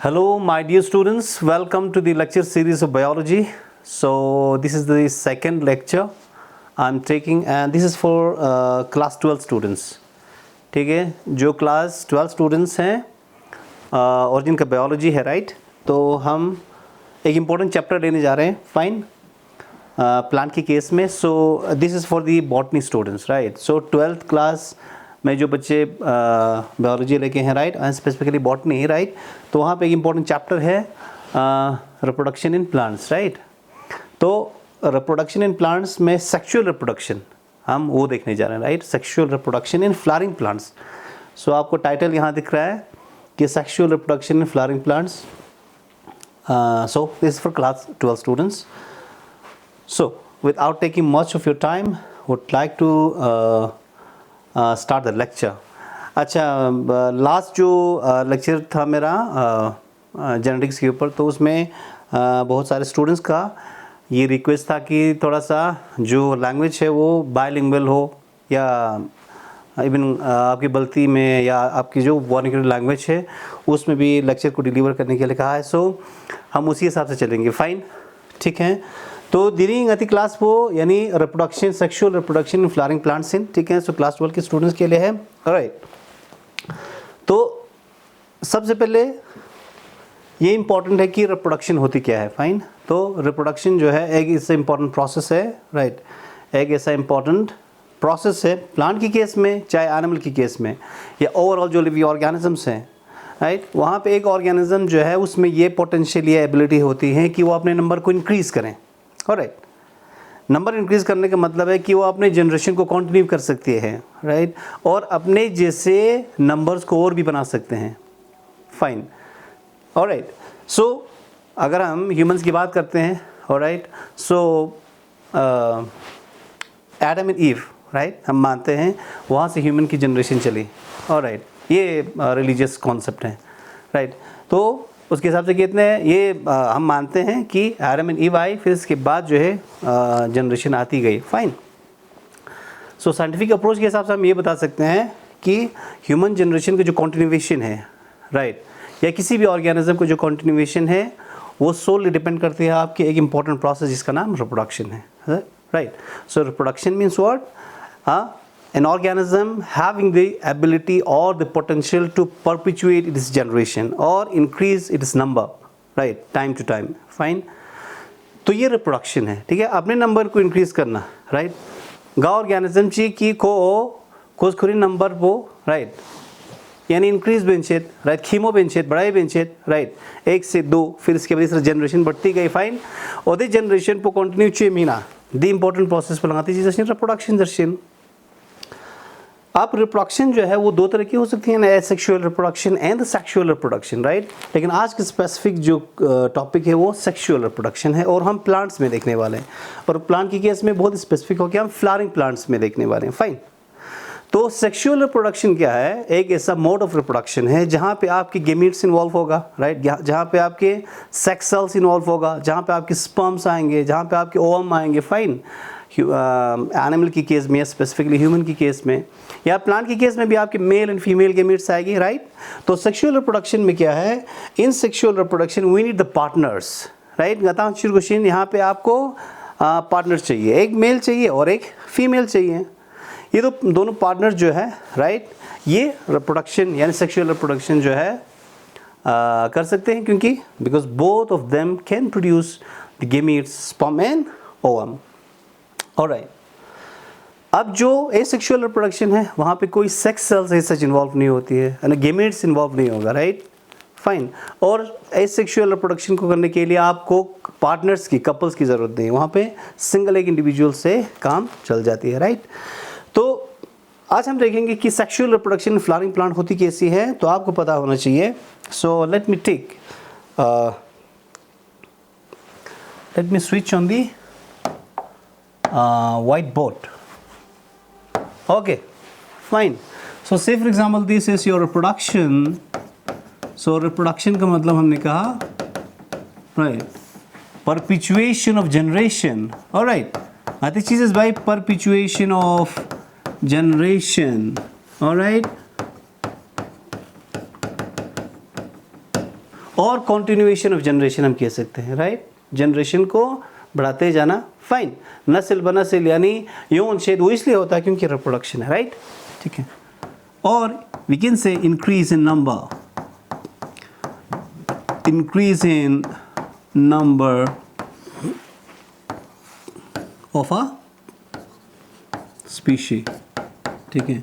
Hello, my dear students. Welcome to the lecture series of biology. So, this is the second lecture I'm taking, and this is for class 12 students. ठीक है, जो class 12 students हैं और जिनका biology है, right? तो हम एक important chapter लेने जा रहे हैं, fine? Plant के केस में. So, this is for the botany students, right? So, 12th class में जो बच्चे बायोलॉजी लेके हैं, right, and specifically botany, right, तो वहाँ पे एक इम्पॉर्टेंट चैप्टर है रिप्रोडक्शन इन प्लांट्स, राइट. तो रिप्रोडक्शन इन प्लांट्स में सेक्सुअल रिप्रोडक्शन हम वो देखने जा रहे हैं, right. Sexual reproduction in flowering plants. So आपको टाइटल यहाँ दिख रहा है कि sexual reproduction in flowering plants. So this for class 12 students. So without taking much of your time would like to start the lecture. अच्छा, last जो lecture था मेरा जेनेटिक्स के ऊपर, तो उसमें बहुत सारे स्टूडेंट्स का ये रिक्वेस्ट था कि थोड़ा सा जो लैंग्वेज है वो बायलिंगुअल हो, या इवन आपकी बल्ती में या आपकी जो वर्निकुलर लैंग्वेज है उसमें भी लेक्चर को डिलीवर करने के लिए कहा है. सो हम उसी हिसाब से चलेंगे, फाइन, ठीक है. तो ड्यूरिंग अति क्लास वो यानी reproduction, sexual reproduction in flowering plants in, ठीक है. सो क्लास 12 के स्टूडेंट्स के लिए है, राइट. तो सबसे पहले ये इंपॉर्टेंट है कि रिप्रोडक्शन होती क्या है, फाइन. तो रिप्रोडक्शन जो है एक इससे इंपॉर्टेंट प्रोसेस है, राइट. एक ऐसा इंपॉर्टेंट प्रोसेस है प्लांट के केस में, चाहे एनिमल के केस में, या ओवरऑल जो लिविंग ऑर्गेनिजम्स हैं, राइट. वहाँ पे एक ऑर्गेनिज्म जो है उसमें ये पोटेंशियल, ये एबिलिटी होती है कि वो अपने नंबर को इंक्रीज़ करें, राइट. नंबर इंक्रीज़ करने का मतलब है कि वो अपने जनरेशन को कंटिन्यू कर सकती है, राइट, और अपने जैसे नंबर्स को और भी बना सकते हैं, फाइन, ऑलराइट. सो अगर हम ह्यूमंस की बात करते हैं, alright, so Adam and ewe, right, हम मानते हैं वहाँ से ह्यूमन की जनरेशन चली, ऑलराइट. ये रिलीजियस कॉन्सेप्ट है, राइट. तो उसके हिसाब से कितने ये हम मानते हैं कि एडम एंड ईव आई, फिर इसके बाद जो है जनरेशन आती गई, फाइन. सो साइंटिफिक अप्रोच के हिसाब से हम ये बता सकते हैं कि ह्यूमन जनरेशन का जो कंटिन्यूएशन है, राइट, या किसी भी ऑर्गेनिज्म को जो कंटिन्यूएशन है वो सोलली डिपेंड करती है आपके एक इम्पॉर्टेंट प्रोसेस जिसका नाम रिप्रोडक्शन है, right. So reproduction means what? An organism having the ability or the potential to perpetuate its generation or increase its number, right, time to time, fine. तो ये reproduction है, ठीक है, अपने नंबर को इंक्रीज करना, राइट. गा ऑर्गेनिज्म ची की को खुरी नंबर वो, राइट, यानी इंक्रीज बेंचेत, राइट, खीमो बेंचेत, बड़ाई बेंचेत, राइट, 1 से 2, फिर इसके बाद इस जनरेशन बढ़ती गई, फाइन. और दी जनरेशन को कंटिन्यू चे मीना दी इंपॉर्टेंट प्रोसेस पर लगाती है जैसे रिप्रोडक्शन दर्शन. अब रिप्रोडक्शन जो है वो दो तरह की हो सकती है ना, asexual reproduction and sexual reproduction, right. लेकिन आज के स्पेसिफिक जो टॉपिक है वो सेक्सुअल रिप्रोडक्शन है और हम प्लांट्स में देखने वाले हैं. और प्लांट के केस में बहुत स्पेसिफिक हो गया, हम फ्लावरिंग प्लांट्स में देखने वाले हैं, फाइन. तो सेक्सुअल रिप्रोडक्शन क्या है? एक ऐसा मोड ऑफ रिप्रोडक्शन है जहाँ पे आपके गेमीट्स इन्वॉल्व होगा, राइट, जहाँ पे आपके सेक्स सेल्स इन्वॉल्व होगा, जहाँ पे आपके स्पर्म्स आएंगे, जहाँ पे आपके ओवम आएंगे, फाइन. एनिमल की केस में या स्पेसिफिकली ह्यूमन की केस में, या प्लांट की केस में भी आपके मेल एंड फीमेल गेमीट्स आएगी, राइट. तो सेक्सुअल रिप्रोडक्शन में क्या है? In sexual reproduction we need the partners, right. Question यहाँ पे आपको पार्टनर्स चाहिए, एक मेल चाहिए और एक फीमेल चाहिए. ये तो दोनों पार्टनर जो है, राइट, ये रिप्रोडक्शन यानी सेक्सुअल रिप्रोडक्शन जो है कर सकते हैं, क्योंकि because both of them can produce the gametes, sperm and ovum, alright. अब जो एसेक्सुअल रिप्रोडक्शन है वहाँ पे कोई सेक्स सेल्स ऐसा इन्वॉल्व नहीं होती है, यानी गेमीट्स इन्वॉल्व नहीं होगा, राइट, फाइन. और एसेक्सुअल रिप्रोडक्शन को करने के लिए आपको पार्टनर्स की, कपल्स की ज़रूरत नहीं है, वहाँ पे सिंगल एक इंडिविजुअल से काम चल जाती है, राइट. तो आज हम देखेंगे कि सेक्सुअल रिप्रोडक्शन फ्लावरिंग प्लांट होती कैसी है, तो आपको पता होना चाहिए. सो let me switch on the white board. Okay, fine. So say for example this is your reproduction. So reproduction का मतलब हमने कहा, right, perpetuation of generation. All right, other cheese is by perpetuation of generation. All right. और continuation of generation हम कह सकते हैं, right. Generation को बढ़ाते जाना, फाइन। नस्ल बनस्ल यानी यौन छेद वो इसलिए होता है क्योंकि रिप्रोडक्शन है, राइट, ठीक है। और we can say increase in number of a species, ठीक है।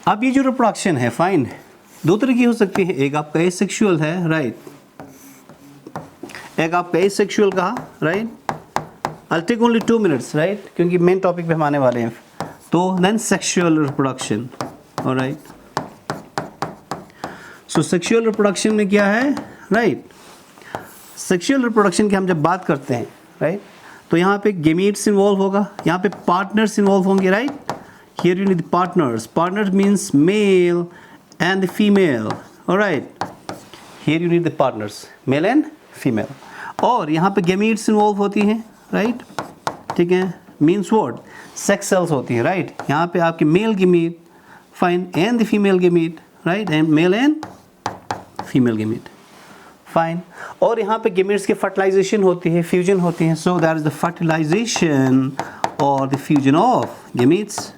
अब ये जो रिप्रोडक्शन है, फाइन, दो तरह की हो सकती है। एक आपका एसेक्सुअल है, राइट, एक आपका एसेक्सुअल कहा, right. I'll take only 2 minutes, right, क्योंकि मेन टॉपिक पे हम आने वाले हैं। तो then sexual reproduction, alright. So sexual reproduction में क्या है, राइट। सेक्सुअल रिप्रोडक्शन की हम जब बात करते हैं, राइट, तो यहाँ पे गेमीट्स इन्वॉल्व होगा, यहाँ पे पार्टनर्स इन्वॉल्व होंगे, right. Here you need partners, partner means male and the female, alright. Here you need the partners, mail and female. और यहाँ पे गेमीट्स इन्वॉल्व होती हैं, राइट, ठीक है। मीन्स व्हाट, सेक्स सेल्स होती हैं, राइट। यहाँ पे आपके male gamete, fine, and the female gamete, right, and mail and female gamete, fine. और यहाँ पे गेमीट्स की फर्टिलाइजेशन होती है, फ्यूजन होती है। So that is the fertilization और द फ्यूजन ऑफ गेमीट्स,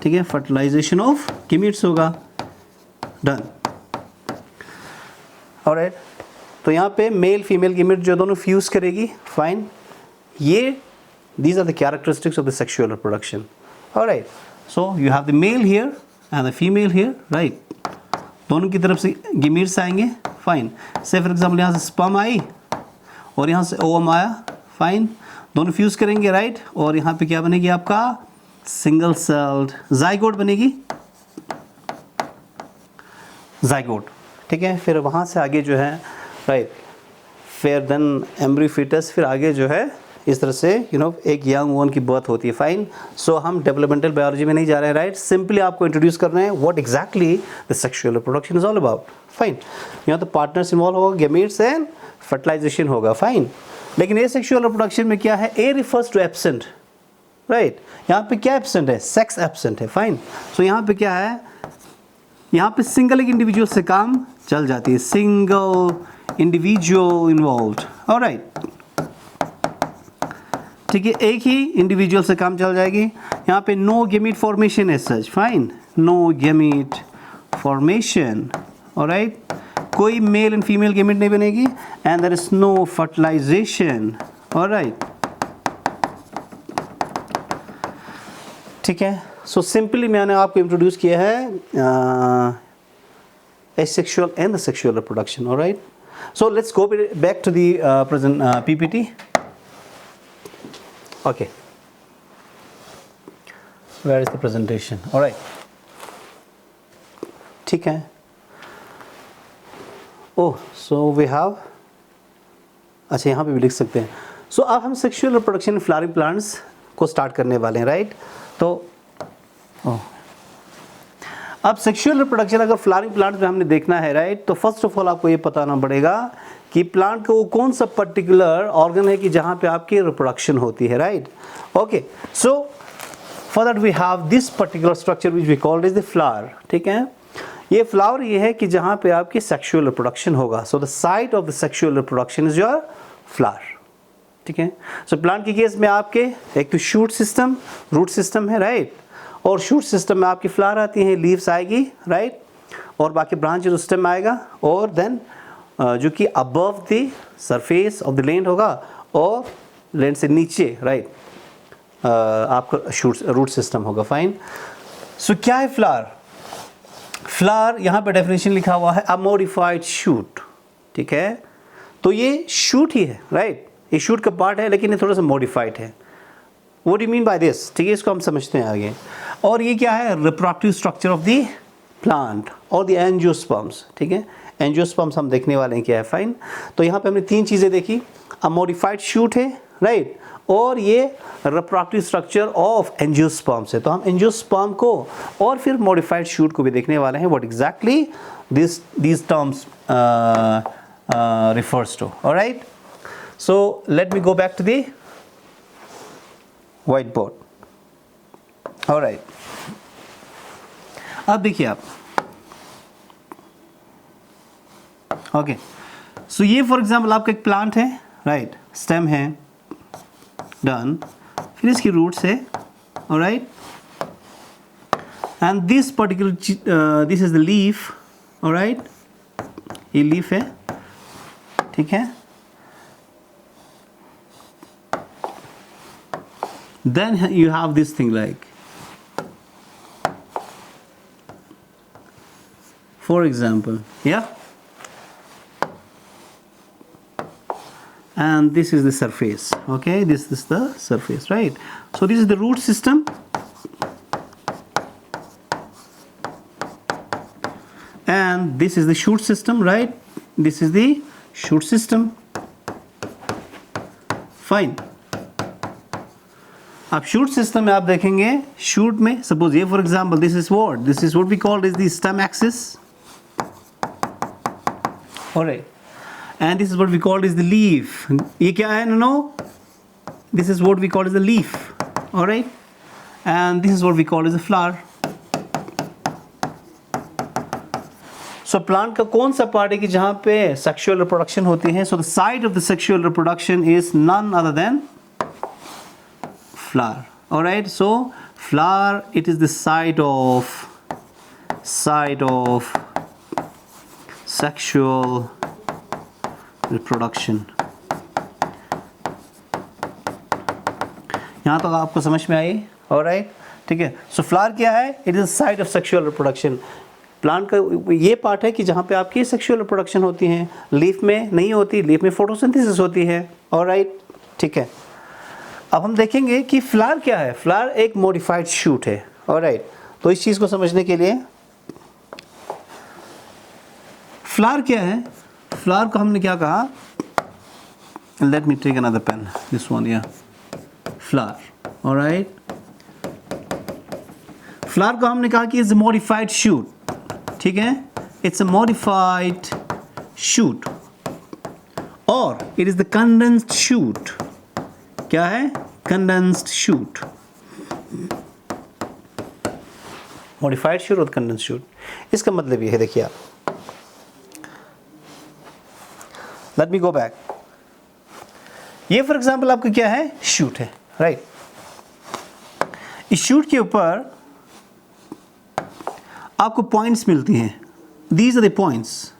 ठीक है। फर्टिलाइजेशन ऑफ गेमीट्स होगा, डन, ऑलराइट। तो यहाँ पे मेल फीमेल गेमीट जो दोनों फ्यूज करेगी, फाइन। ये these are the characteristics of the sexual reproduction, alright। so you have the male here and the female here, right। दोनों की तरफ से गेमीट्स आएंगे, फाइन। से फॉर एग्जाम्पल यहाँ से स्पर्म आई और यहाँ से ओवम आया, फाइन। दोनों फ्यूज करेंगे, राइट। और यहाँ पे क्या बनेगी आपका सिंगल सेल्ड जाइगोट बनेगी, जाइगोट, ठीक है। फिर वहाँ से आगे जो है, राइट, फिर देन एम्ब्रियो फीटस, फिर आगे जो है इस तरह से एक यंग वन की बर्थ होती है, फाइन। सो हम डेवलपमेंटल बायोलॉजी में नहीं जा रहे हैं, राइट। सिंपली आपको इंट्रोड्यूस करना है what exactly the sexual reproduction is all about, fine. यहाँ तो पार्टनर्स इन्वॉल्व होगा, गेमीट्स एंड फर्टिलाइजेशन होगा, फाइन। लेकिन ये सेक्सुअल रिप्रोडक्शन में क्या है, ए रिफर्स टू एब्सेंट, राइट। यहाँ पे क्या एब्सेंट है, सेक्स एब्सेंट है, फाइन। सो यहाँ पे क्या है, यहाँ पे सिंगल एक इंडिविजुअल से काम चल जाती है, सिंगल इंडिविजुअल इन्वॉल्व्ड, ऑलराइट, ठीक है। एक ही इंडिविजुअल से काम चल जाएगी। यहाँ पे no gamete formation as such, fine, no gamete formation, alright. कोई मेल एंड फीमेल गेमीट नहीं बनेगी and there is no fertilization, alright, ठीक है। सो सिंपली मैंने आपको इंट्रोड्यूस किया है asexual and the sexual reproduction, all right। so let's go back to the present PPT, okay। where is the presentation, all right, ठीक है। oh so we have, अच्छा यहाँ पे भी लिख सकते हैं। so अब हम sexual reproduction flowering plants को स्टार्ट करने वाले हैं, राइट। तो अब सेक्सुअल रिप्रोडक्शन अगर फ्लावरिंग प्लांट में हमने देखना है, राइट, तो फर्स्ट ऑफ ऑल आपको ये बताना पड़ेगा कि प्लांट का वो कौन सा पर्टिकुलर ऑर्गन है कि जहाँ पे आपकी रिप्रोडक्शन होती है, right, okay. So for that we have this particular structure which we called is the flower, ठीक है। ये फ्लावर ये है कि जहाँ पे आपकी सेक्सुअल रिप्रोडक्शन होगा। सो the site of the sexual reproduction is your flower, ठीक है। सो प्लांट के केस में आपके एक तो शूट सिस्टम, रूट सिस्टम है, राइट, और शूट सिस्टम में आपकी फ्लावर आती है, लीव्स आएगी, राइट, और बाकी ब्रांच सिस्टम में आएगा, और देन जो कि above the surface of the land होगा और लैंड से नीचे, राइट, आपका शूट रूट सिस्टम होगा, फाइन। सो क्या है फ्लावर? फ्लावर यहाँ पे डेफिनेशन लिखा हुआ है, अ मॉडिफाइड शूट, ठीक है। तो ये शूट ही है, राइट, ये शूट का पार्ट है लेकिन ये थोड़ा सा मॉडिफाइड है। What do you mean by this? ठीक है, इसको हम समझते हैं आगे। और ये क्या है, reproductive structure of the plant और द एंजियोस्पर्म्स, ठीक है। एंजियोस्पर्म्स हम देखने वाले हैं क्या है, फाइन। तो यहाँ पे हमने तीन चीज़ें देखी, अ मॉडिफाइड शूट है, राइट, और ये रिप्रोडक्टिव स्ट्रक्चर ऑफ एंजियोस्पर्म्स है। तो हम एंजियोस्पर्म को और फिर मॉडिफाइड शूट को भी देखने वाले हैं, what exactly these terms refers to, all right। so let me go back to the whiteboard, all right। अब देखिए आप, ओके, सो ये फॉर एग्जांपल आपका एक प्लांट है, राइट, स्टेम है, डन, फिर इसकी रूट्स है, alright, and this particular this is the leaf, alright, ये लीफ है, ठीक है, then you have this thing like, for example, yeah, and this is the surface, okay, this is the surface, right? So this is the root system, and this is the shoot system, right? This is the shoot system, fine. अब shoot system में आप देखेंगे, shoot में suppose ये for example this is what we called is the stem axis, alright, and this is what we called is the leaf. ये क्या है? No, this is what we called is the leaf, alright, and this is what we called is the flower. So plant का कौन सा part है कि जहां पे सेक्सुअल रिप्रोडक्शन होती है? So the site of the sexual reproduction is none other than flower. All right, so flower, it is the site of sexual reproduction. यहाँ तक आपको समझ में आई? All right, ठीक है. So flower क्या है? It is the site of sexual reproduction. Plant का ये पार्ट है कि जहाँ पे आपकी सेक्सुअल रिप्रोडक्शन होती है. लीफ में नहीं होती, लीफ में फोटोसिंथेसिस होती है. All right, ठीक है. अब हम देखेंगे कि फ्लावर क्या है. फ्लावर एक मॉडिफाइड शूट है, ऑलराइट. तो इस चीज़ को समझने के लिए फ्लावर क्या है, फ्लावर को हमने क्या कहा, let me take another pen, this one, या फ्लावर, ऑलराइट. फ्लावर को हमने कहा कि इट्स अ मॉडिफाइड शूट, ठीक है, इट्स अ मॉडिफाइड शूट, और it is the condensed shoot. क्या है? कंडेंस्ड शूट, मॉडिफाइड शूट और कंडेंस्ड शूट. इसका मतलब ये है, देखिए आप, लेट मी गो बैक. ये फॉर एग्जांपल आपका क्या है? शूट है, राइट. इस शूट के ऊपर आपको पॉइंट्स मिलती हैं. These are the points,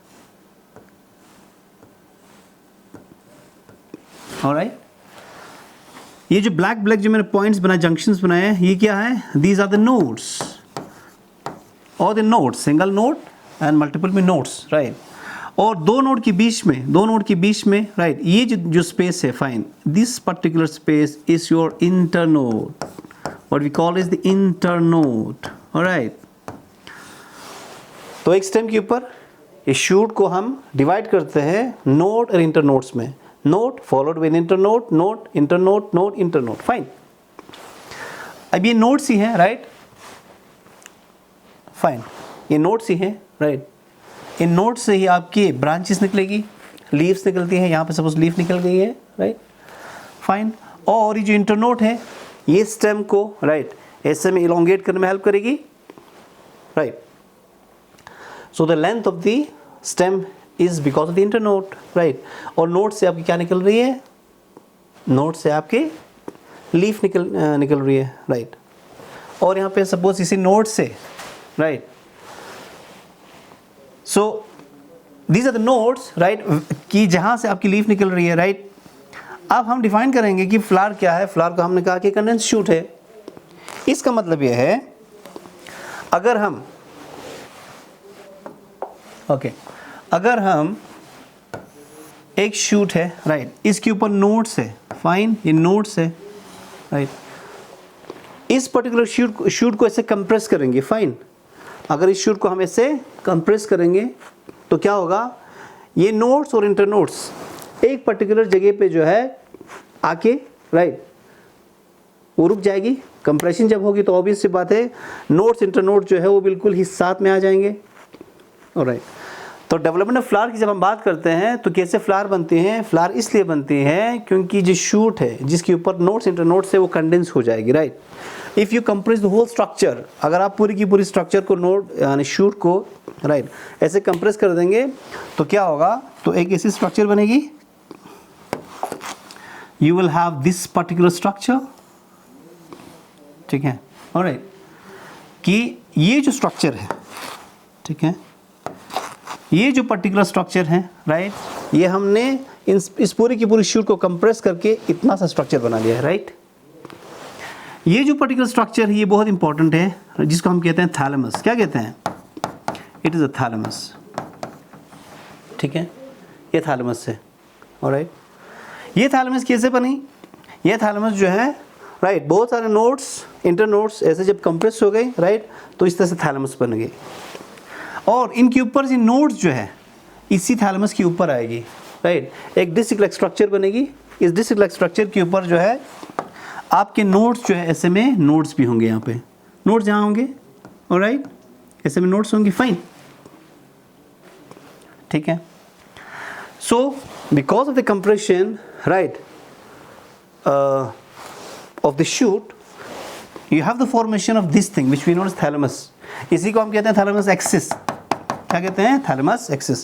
alright. ये जो ब्लैक जो मैंने पॉइंट्स बनाए, जंक्शंस बनाए हैं, ये क्या है? दीज आर द नोड्स, और the nodes, single node and multiple में नोड्स, राइट. और दो नोड के बीच में, राइट, ये जो स्पेस है, fine, this particular space is your internode, what we call is the internode, alright. तो एक स्टेम के ऊपर इस शूट को हम डिवाइड करते हैं नोड और इंटरनोड्स में. Node followed with internode, node internode, node internode, fine. अब ये नोड्स ही हैं, राइट, फाइन, ये नोड्स ही हैं, राइट. इन नोड से ही आपकी ब्रांचेस निकलेगी, लीव्स निकलती हैं. यहाँ पे सपोज लीफ निकल गई है, राइट, फाइन. और ये जो इंटरनोड है, ये स्टेम को, राइट, ऐसे में इलोंगेट करने में हेल्प करेगी, right. So the length of the stem is because of the internode, right. और नोड से आपकी क्या निकल रही है? नोड से आपके लीफ निकल रही है, राइट. और यहाँ पे सपोज इसी नोड से, right, so these are the nodes, right, कि जहाँ से आपकी लीफ निकल रही है, राइट. अब हम डिफाइन करेंगे कि फ्लावर क्या है. फ्लावर को हमने कहा कि कंडेंस्ड शूट है. इसका मतलब यह है, अगर हम अगर हम एक शूट है, राइट, इसके ऊपर नोड्स है, फाइन, ये नोड्स है, राइट. इस पर्टिकुलर शूट को ऐसे कंप्रेस करेंगे, फाइन. अगर इस शूट को हम ऐसे कंप्रेस करेंगे तो क्या होगा? ये नोड्स और इंटरनोड्स एक पर्टिकुलर जगह पे जो है आके, राइट, वो रुक जाएगी. कंप्रेशन जब होगी तो ऑब्वियस सी बात है, नोड्स इंटरनोड जो है वो बिल्कुल ही साथ में आ जाएंगे, ऑलराइट. तो डेवलपमेंट ऑफ फ्लावर की जब हम बात करते हैं तो कैसे फ्लावर बनती हैं? फ्लावर इसलिए बनती हैं क्योंकि जो शूट है जिसके ऊपर नोड्स इंटरनोड्स है वो कंडेंस हो जाएगी, right. If you compress the whole structure, अगर आप पूरी की पूरी स्ट्रक्चर को नोड यानी शूट को राइट ऐसे कंप्रेस कर देंगे तो क्या होगा, तो एक ऐसी स्ट्रक्चर बनेगी, you will have this particular structure, ठीक है, ऑलराइट, कि ये जो स्ट्रक्चर है, ठीक है, ये जो पर्टिकुलर स्ट्रक्चर है राइट, ये हमने इस पूरी की पूरी शूट को कंप्रेस करके इतना सा स्ट्रक्चर बना लिया है राइट। ये जो पर्टिकुलर स्ट्रक्चर है ये बहुत इंपॉर्टेंट है, जिसको हम कहते हैं थैलेमस। क्या कहते हैं? इट इज़ अ थैलेमस, ठीक है, ये थैलेमस है, ऑलराइट। ये थैलेमस कैसे बनी? ये थैलेमस जो है राइट, बहुत सारे नोड्स, इंटर नोड्स ऐसे जब कंप्रेस हो गए राइट, तो इस तरह से थैलेमस बन गई, और इनके ऊपर ये नोड्स जो है इसी थैलेमस के ऊपर आएगी राइट। एक डिस्क लाइक स्ट्रक्चर बनेगी, इस डिस्क लाइक स्ट्रक्चर के ऊपर जो है आपके नोड्स जो है ऐसे में नोड्स भी होंगे, यहाँ पे नोड्स यहाँ होंगे, ऑलराइट, ऐसे में नोड्स होंगे, फाइन, ठीक है। So because of the compression right of the shoot, you have the formation of this thing which we know as thalamus. इसी को हम कहते हैं thalamus axis। क्या कहते हैं? thalamus axis।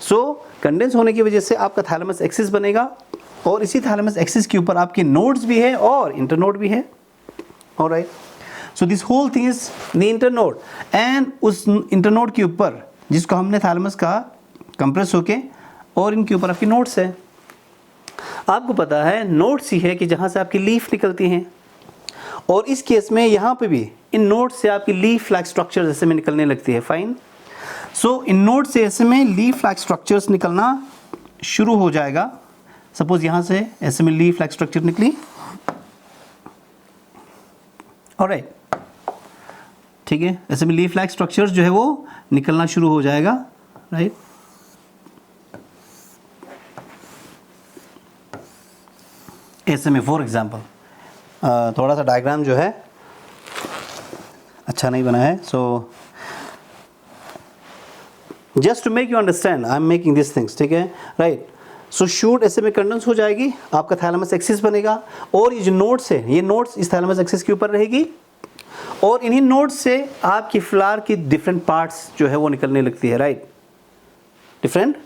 So कंडेंस होने की वजह से आपका thalamus axis बनेगा, और इसी thalamus axis के ऊपर आपके नोड्स भी है और इंटरनोड भी है, alright। So this whole thing is the internode, and उस इंटरनोड के ऊपर जिसको हमने thalamus कहा कंप्रेस होके, और इनके ऊपर आपकी नोड्स है। आपको पता है नोड्स ही है कि जहाँ से आपकी लीफ निकलती हैं, और इस केस में यहाँ पे भी इन नोड्स से आपकी लीफ लाइक स्ट्रक्चर ऐसे में निकलने लगती है, फाइन। सो इन नोड से ऐसे में लीफ लाइक स्ट्रक्चर्स निकलना शुरू हो जाएगा। सपोज यहाँ से ऐसे में लीफ लाइक स्ट्रक्चर निकली, ऑलराइट, ठीक है, ऐसे में लीफ लाइक स्ट्रक्चर्स जो है वो निकलना शुरू हो जाएगा, राइट। ऐसे में फॉर एग्जाम्पल थोड़ा सा डायग्राम जो है अच्छा नहीं बना है, so just to make you understand I am making this things, ठीक है, राइट। सो शूट ऐसे में कंडेंस हो जाएगी, आपका थैलेमस एक्सिस बनेगा, और ये जो नोड्स है ये नोड्स इस थैलेमस एक्सिस के ऊपर रहेगी, और इन्हीं नोड्स से आपकी फ्लावर की डिफरेंट पार्ट्स जो है वो निकलने लगती है, राइट, डिफरेंट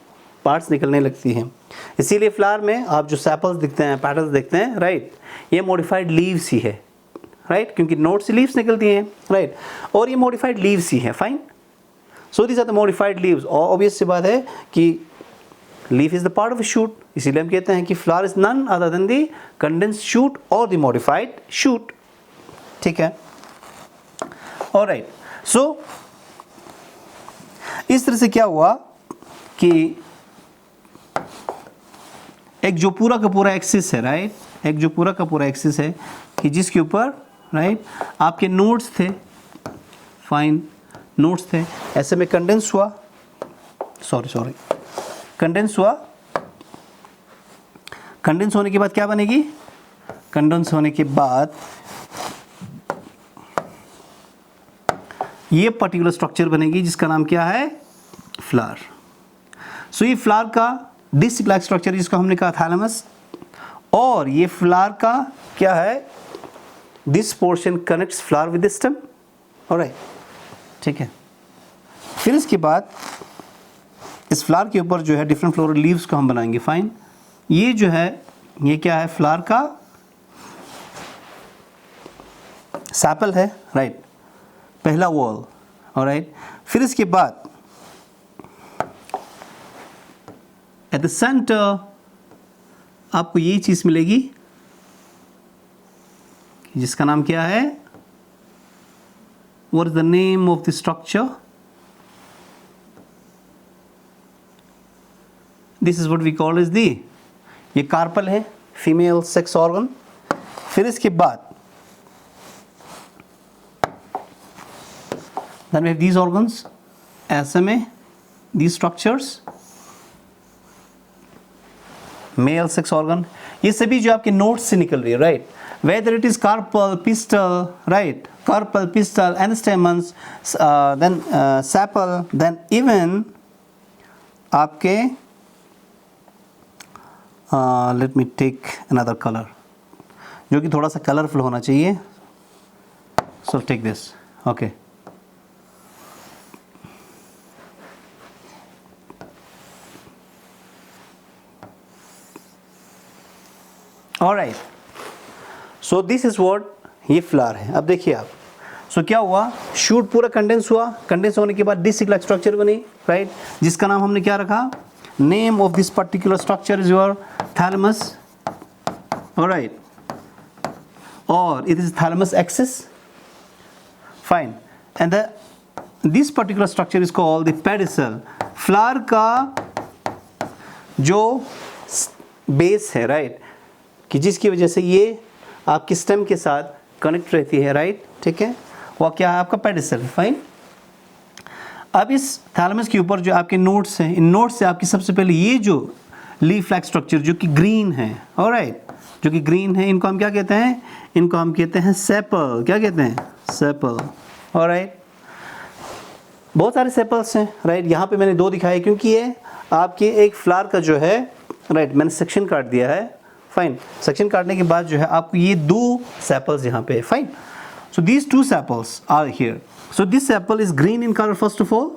पार्ट्स निकलने लगती हैं। इसीलिए फ्लावर में आप जो सैपल्स दिखते हैं, पैटल्स दिखते हैं, राइट, ये मॉडिफाइड लीव्स ही है, राइट, क्योंकि नोड से लीव्स निकलती हैं, राइट, और ये मॉडिफाइड लीव्स ही है, fine. So this are the modified leaves, और ऑब्वियस सी बात है कि leaf is the part of shoot, इसीलिए हम कहते हैं कि flower is none other than the condensed shoot और द मॉडिफाइड शूट, ठीक है, ऑलराइट। सो इस तरह से क्या हुआ कि एक जो पूरा का पूरा एक्सिस है, राइट, एक जो पूरा का पूरा एक्सिस है कि जिसके ऊपर राइट आपके नोड्स थे, फाइन, नोड्स थे, ऐसे में कंडेंस हुआ, सॉरी कंडेंस हुआ। कंडेंस होने के बाद क्या बनेगी? कंडेंस होने के बाद ये पर्टिकुलर स्ट्रक्चर बनेगी जिसका नाम क्या है? फ्लावर। सो ये फ्लावर का डिस्क लाइक स्ट्रक्चर जिसको हमने कहा थैलेमस, और ये फ्लावर का क्या है? This portion connects flower with the stem, alright, ठीक है। फिर इसके बाद इस फ्लावर के ऊपर जो है डिफरेंट फ्लोरल लीव्स को हम बनाएंगे, फाइन। ये जो है ये क्या है? फ्लावर का सैपल है, राइट, पहला वॉल, ऑलराइट। फिर इसके बाद एट द सेंटर आपको ये चीज मिलेगी जिसका नाम क्या है? What is the name of the structure? This is what we call is the, ये कार्पल है, फीमेल सेक्स ऑर्गन। फिर इसके बाद then we have these organs, SMA, these structures, male sex organ, ये सभी जो आपके नोड्स से निकल रही है, right, whether it is carpal, pistil, right, carpal, pistil, and stamens, then sepal, then even आपके let me take another color जो कि थोड़ा सा कलरफुल होना चाहिए, So take this. Okay. All right. So this is what ये flower है. अब देखिए आप. So क्या हुआ? शूट पूरा कंडेंस हुआ. कंडेंस होने के बाद डिस्क लाइक स्ट्रक्चर बनी, राइट? जिसका नाम हमने क्या रखा? Name of this particular structure is your thalamus. All right. Or it is thalamus axis. Fine. And this particular structure is called the pedicel. Flower का जो बेस है, राइट, कि जिसकी वजह से ये आपकी स्टेम के साथ कनेक्ट रहती है, राइट, ठीक है, वह क्या है? आपका पेडिसल. फाइन. अब इस थैलेमस के ऊपर जो आपके नोड्स हैं, इन नोड्स से आपकी सबसे पहले ये जो लीफ लाइक स्ट्रक्चर जो कि ग्रीन है, ऑलराइट, जो कि ग्रीन है, इनको हम क्या कहते हैं? इनको हम कहते हैं सेपल. क्या कहते हैं? सेपल. ऑलराइट. बहुत सारे सेपल्स हैं, राइट. यहाँ पे मैंने 2 दिखाए क्योंकि ये आपके एक फ्लावर का जो है, राइट, मैंने सेक्शन काट दिया है. फाइन. सेक्शन काटने के बाद जो है आपको ये 2 सेपल्स यहाँ पे. Fine. So these 2 sepals are here. So this sepal is green in colour first of all.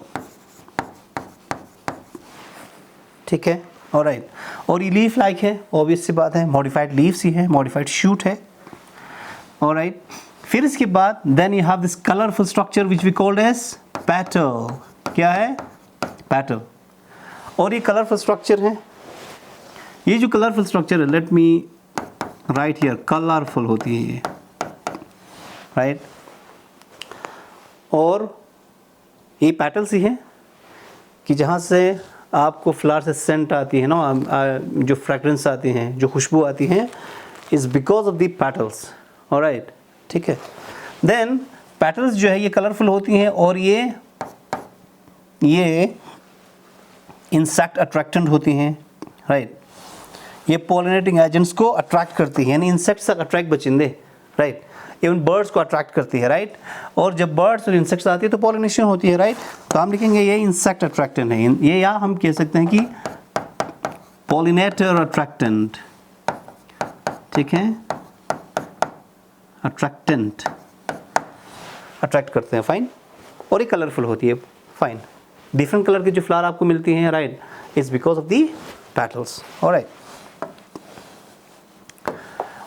ठीक है. ऑलराइट. और ये लीफ लाइक है, ऑब्वियस सी बात है, मॉडिफाइड लीव्स ही है, मॉडिफाइड शूट है. ऑलराइट. फिर इसके बाद then you have this colourful structure which we called as petal. क्या है? पेटल. और ये कलरफुल स्ट्रक्चर है. ये जो कलरफुल स्ट्रक्चर है, let me right here, colourful होती है ये, राइट. और ये पेटल्स ही है कि जहाँ से आपको फ्लावर से सेंट आती है ना, जो फ्रेगरेंस आती हैं, जो खुशबू आती हैं, is because of the petals. Alright. ठीक है. देन पेटल्स जो है ये कलरफुल होती हैं और ये इंसेक्ट अट्रैक्टेंट होती हैं, राइट. ये पॉलिनेटिंग एजेंट्स को अट्रैक्ट करती है, यानी इंसेक्ट्स तक अट्रैक्ट बचिंदे, राइट. इवन बर्ड्स को अट्रैक्ट करती है, राइट. और जब बर्ड्स और इंसेक्ट्स आती है तो पॉलिनेशन होती है, राइट. तो हम लिखेंगे ये इंसेक्ट अट्रैक्टेंट है. ये, या हम कह सकते हैं कि पॉलिनेटर अट्रैक्टेंट. ठीक है. अट्रैक्टेंट, अट्रैक्ट करते हैं. फाइन. और ये कलरफुल होती है. फाइन. डिफरेंट कलर की जो फ्लावर आपको मिलती हैं, right, is because of the petals. Alright.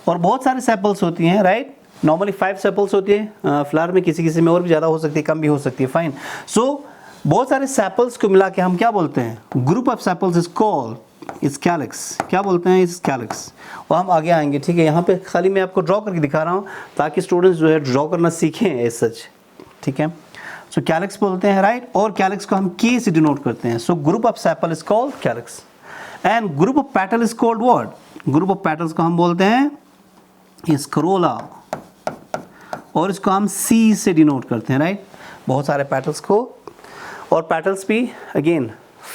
और बहुत सारे सेपल्स होती हैं, राइट. नॉर्मली 5 सेपल्स होती है फ्लावर में, किसी में और भी ज़्यादा हो सकती है, कम भी हो सकती है. फाइन. सो बहुत सारे सेपल्स को मिला के हम क्या बोलते हैं? Group of sepals is called इस कैलिक्स. क्या बोलते हैं? इस कैलिक्स. और हम आगे आएंगे, ठीक है. यहाँ पे खाली मैं आपको ड्रॉ करके दिखा रहा हूँ ताकि स्टूडेंट्स जो है ड्रॉ करना सीखें एज सच. ठीक है. सो कैलिक्स बोलते हैं, राइट. और कैलिक्स को हम के से डिनोट करते हैं. So group of sepal is called calyx. And group of petal is called what? Group of petals को हम बोलते हैं इस करोला. और इसको हम सी से डिनोट करते हैं, राइट. बहुत सारे पेटल्स को. और पेटल्स भी अगेन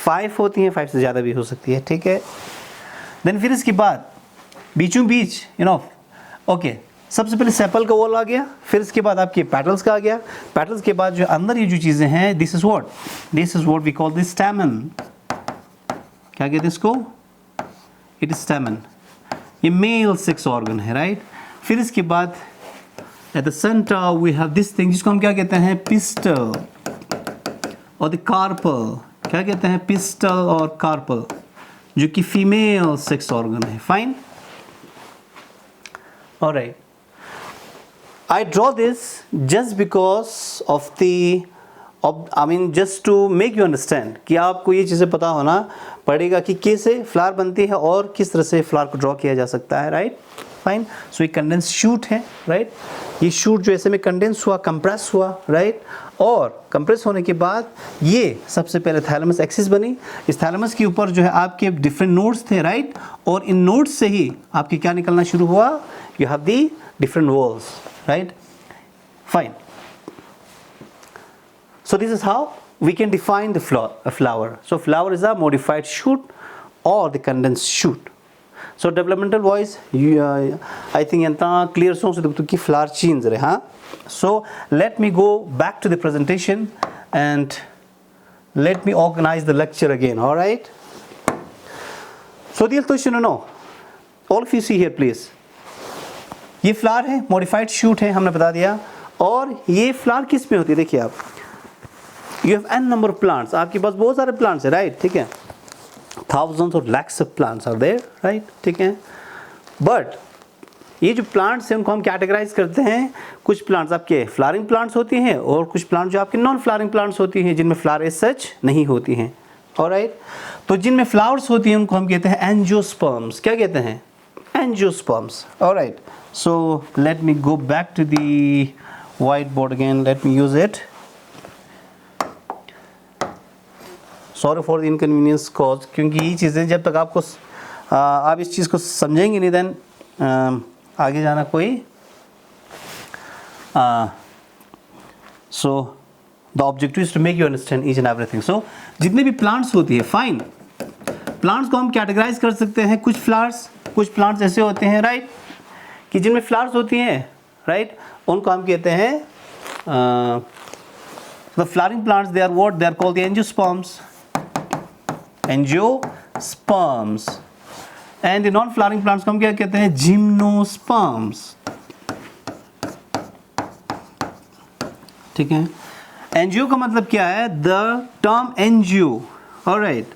5 होती हैं, 5 से ज़्यादा भी हो सकती है. ठीक है. देन फिर इसके बाद बीचों बीच ओके, सबसे पहले सेपल का वॉल आ गया, फिर इसके बाद आपके पेटल्स का आ गया. पेटल्स के बाद जो अंदर ये जो चीज़ें हैं, this is what we call this stamen. क्या कहते हैं इसको? It is stamen. ये मेल सेक्स ऑर्गन है, राइट. फिर इसके बाद at the centre we have this thing जिसको हम क्या कहते हैं? पिस्टल और द कार्पल. क्या कहते हैं? पिस्टल और कार्पल, जो कि फीमेल सेक्स ऑर्गन है. Fine. Alright. I draw this just because of just to make you understand कि आपको ये चीज़ें पता होना पड़ेगा कि कैसे फ्लावर बनती है और किस तरह से फ्लावर को ड्रॉ किया जा सकता है, राइट. फाइन. सो ये कंडेंस शूट है, राइट. ये शूट जो ऐसे में कंडेंस हुआ, कंप्रेस हुआ, राइट. और कंप्रेस होने के बाद ये सबसे पहले थैलेमस एक्सिस बनी. इस थैलेमस के ऊपर जो है आपके डिफरेंट नोड्स थे, राइट. और इन नोड्स से ही आपके क्या निकलना शुरू हुआ? You have the different walls, right. Fine. So this is how we can define the flower. So flower is a modified shoot or the condensed shoot. So developmental wise, I think यंता clear song से तो कि flower change रहे, हाँ. So let me go back to the presentation and let me organize the lecture again. All right. So dear question, no, all of you see here please. ये flower है, modified shoot है, हमने बता दिया. और ये फ्लावर किस में होती है, देखिए आप, you have an number of plants, आपके पास बहुत सारे प्लांट्स है, राइट, ठीक है, थाउजेंड्स और lakhs of plants are there, right, ठीक है, बट ये जो प्लांट्स हैं उनको हम कैटेगराइज करते हैं, कुछ प्लांट्स आपके फ्लावरिंग प्लांट्स होती हैं और कुछ प्लांट्स जो आपके नॉन फ्लावरिंग प्लांट्स होती हैं जिनमें फ्लावर एज सच नहीं होती हैं, ऑलराइट। तो जिनमें फ्लावर्स होती हैं उनको हम कहते हैं एंजियोस्पर्म्स, क्या कहते हैं, angiosperms, alright. So let me go back to the white board again, let me use it, sorry for the inconvenience cause, क्योंकि ये चीज़ें जब तक आपको आप इस चीज़ को समझेंगे नहीं देन आगे जाना कोई so the objective is to make you understand each and everything. So जितने भी प्लांट्स होती है, फाइन, प्लांट्स को हम कैटेगराइज कर सकते हैं, कुछ प्लांट्स ऐसे होते हैं, राइट, कि जिनमें फ्लावर्स होती हैं, राइट, उनको हम कहते हैं the flowering plants, they are what, they are called the angiosperms, angiosperms. And the non flowering plants को हम क्या कहते हैं, जिम्नोस्पर्म्स, ठीक है। एंजियो का मतलब क्या है, द टर्म एंजियो, ऑलराइट,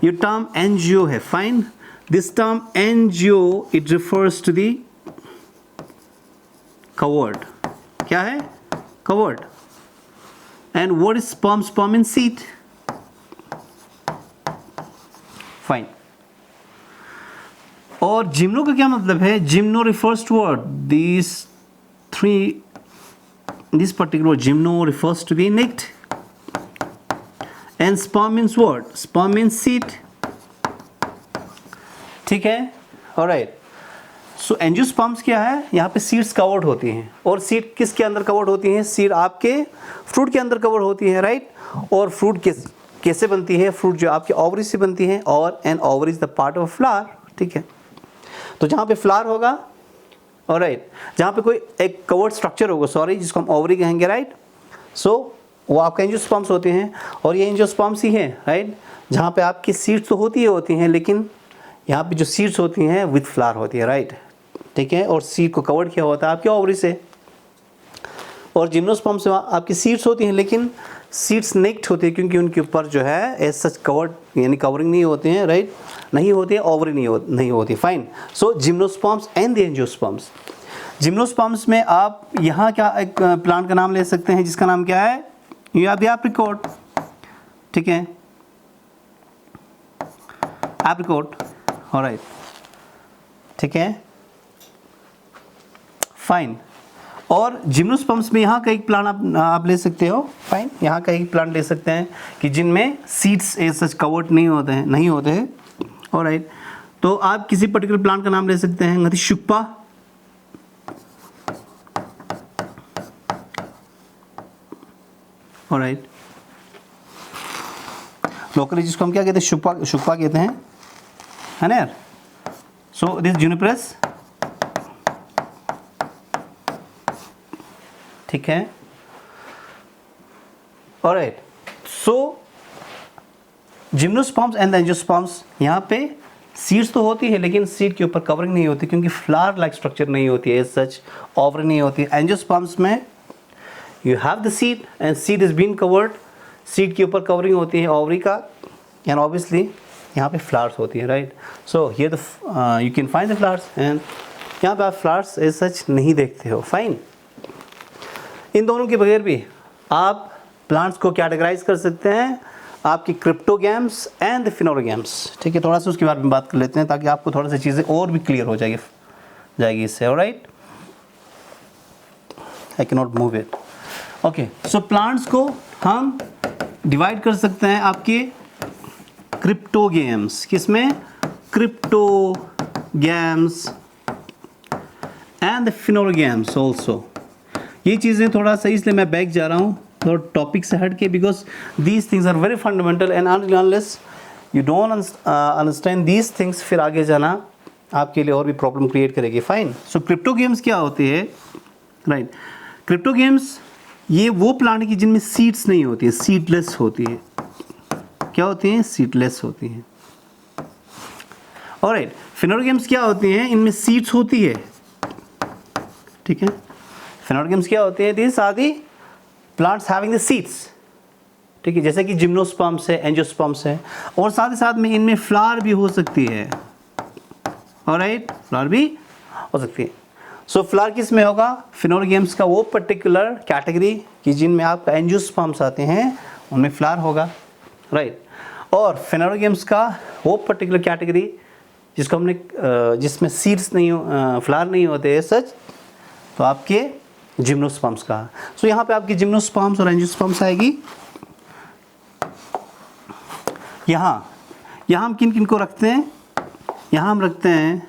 ये टर्म एंजियो है, fine, this term angio it refers to the covered, क्या है, covered, and what is sperm, sperm in seed, fine. और जिम्नो का क्या मतलब है, gymno refers to what, this particular gymno refers to the nectar, and sperm means what, sperm means seed, ठीक है, alright। सो angiosperms क्या है, यहाँ पे सीड्स कवर्ड होती हैं, और सीड किसके अंदर कवर्ड होती हैं, सीड आपके फ्रूट के अंदर कवर्ड होती है, राइट। और फ्रूट कैसे बनती है, फ्रूट जो आपके ओवरी से बनती है, और an ovary is the part of flower, ठीक है। तो जहाँ पे फ्लावर होगा, ऑलराइट, जहाँ पे कोई एक कवर्ड स्ट्रक्चर होगा, सॉरी, जिसको हम ओवरी कहेंगे, राइट, सो वो आपके एंजियोस्पर्म्स होते हैं, और ये एंजियोस्पर्म्स ही हैं, राइट, जहाँ पे आपकी सीड्स तो होती हैं, लेकिन यहाँ पे जो सीड्स होती हैं विथ फ्लावर होती है, राइट, ठीक है, और सीड को कवर्ड किया होता है आपके ओवरी से। और जिम्नोस्पर्म्स में आपकी सीड्स होती हैं, लेकिन सीड्स नेक्ट होती है, क्योंकि उनके ऊपर जो है एज सच कवर्ड यानी कवरिंग नहीं होते हैं, राइट, नहीं होती है, ओवरी नहीं होती, fine. So gymnosperms and the angiosperms. Gymnosperms में आप यहाँ क्या एक प्लांट का नाम ले सकते हैं, जिसका नाम क्या है, यू हैव द एप्रिकॉट, ठीक है, एप्रिकॉट, ऑलराइट, ठीक है, फाइन। और जिम्नोस्पर्म्स में यहाँ का एक प्लांट आप ले सकते हो, फाइन, यहाँ का एक प्लांट ले सकते हैं कि जिनमें सीड्स एज सच कवर्ड नहीं होते हैं, ऑलराइट। तो आप किसी पर्टिकुलर प्लांट का नाम ले सकते हैं, शुक्पा, ऑलराइट, लोकली जिसको हम क्या कहते हैं, शुक्पा कहते हैं, है ना यार। सो दिस जुनिपरस, ठीक है, alright. So gymnosperms and angiosperms, यहाँ पे सीड्स तो होती है, लेकिन सीड के ऊपर कवरिंग नहीं होती, क्योंकि फ्लावर लाइक स्ट्रक्चर नहीं होती है, एज सच ओवरी नहीं होती। एंजियोस्पर्म्स में you have the seed and seed is been covered, seed के ऊपर कवरिंग होती है ओवरी का, एंड ऑब्वियसली यहाँ पे फ्लावर्स होती है, right. So here the you can find the flowers, and यहाँ पे आप फ्लावर्स एज सच नहीं देखते हो, फाइन। इन दोनों के बगैर भी आप प्लांट्स को कैटेगराइज कर सकते हैं, आपकी क्रिप्टोगैम्स एंड फिनोरोगैम्स, ठीक है। थोड़ा सा उसके बारे में बात कर लेते हैं, ताकि आपको थोड़ा सी चीज़ें और भी क्लियर हो जाएगी इससे, alright. I can not move it, okay. So plants को हम डिवाइड कर सकते हैं आपके क्रिप्टोगैम्स, किसमें, क्रिप्टोगैम्स एंड फिनोरोगैम्स ऑल्सो। ये चीज़ें थोड़ा सा इसलिए मैं बैक जा रहा हूँ थोड़ा टॉपिक से हट के, because these things are very fundamental, and unless you don't understand these things, फिर आगे जाना आपके लिए और भी प्रॉब्लम क्रिएट करेगी, फाइन। सो क्रिप्टो गेम्स क्या होती है, राइट, क्रिप्टो गेम्स ये वो प्लांट की जिनमें सीड्स नहीं होती है, सीडलेस होती है, क्या होती हैं, सीडलेस होती हैं, ऑलराइट। फिनोरोगैम्स क्या होती हैं, इनमें सीड्स होती है, ठीक है। फेनोरगेम्स क्या होते हैं? These are the plants having the seeds, ठीक है, जैसे कि जिम्नोस्पर्म्स है, एंजियोस्पर्म्स है, और साथ ही साथ में इनमें फ्लावर भी हो सकती है, ऑलराइट, फ्लावर भी हो सकती है। सो फ्लावर किस में होगा? फेनोरगेम्स का वो पर्टिकुलर कैटेगरी कि जिनमें आपका एंजियोस्पर्म्स आते हैं उनमें फ्लावर होगा, राइट। और फेनोरगेम्स का वो पर्टिकुलर कैटेगरी जिसको हमने जिसमें सीड्स नहीं फ्लावर नहीं होते सच, तो आपके जिम्नोस्पर्म्स का। सो यहाँ पे आपकी जिम्नोस्पर्म्स और एंजियोस्पर्म्स आएगी। यहाँ हम किन किन को रखते हैं? यहाँ हम रखते हैं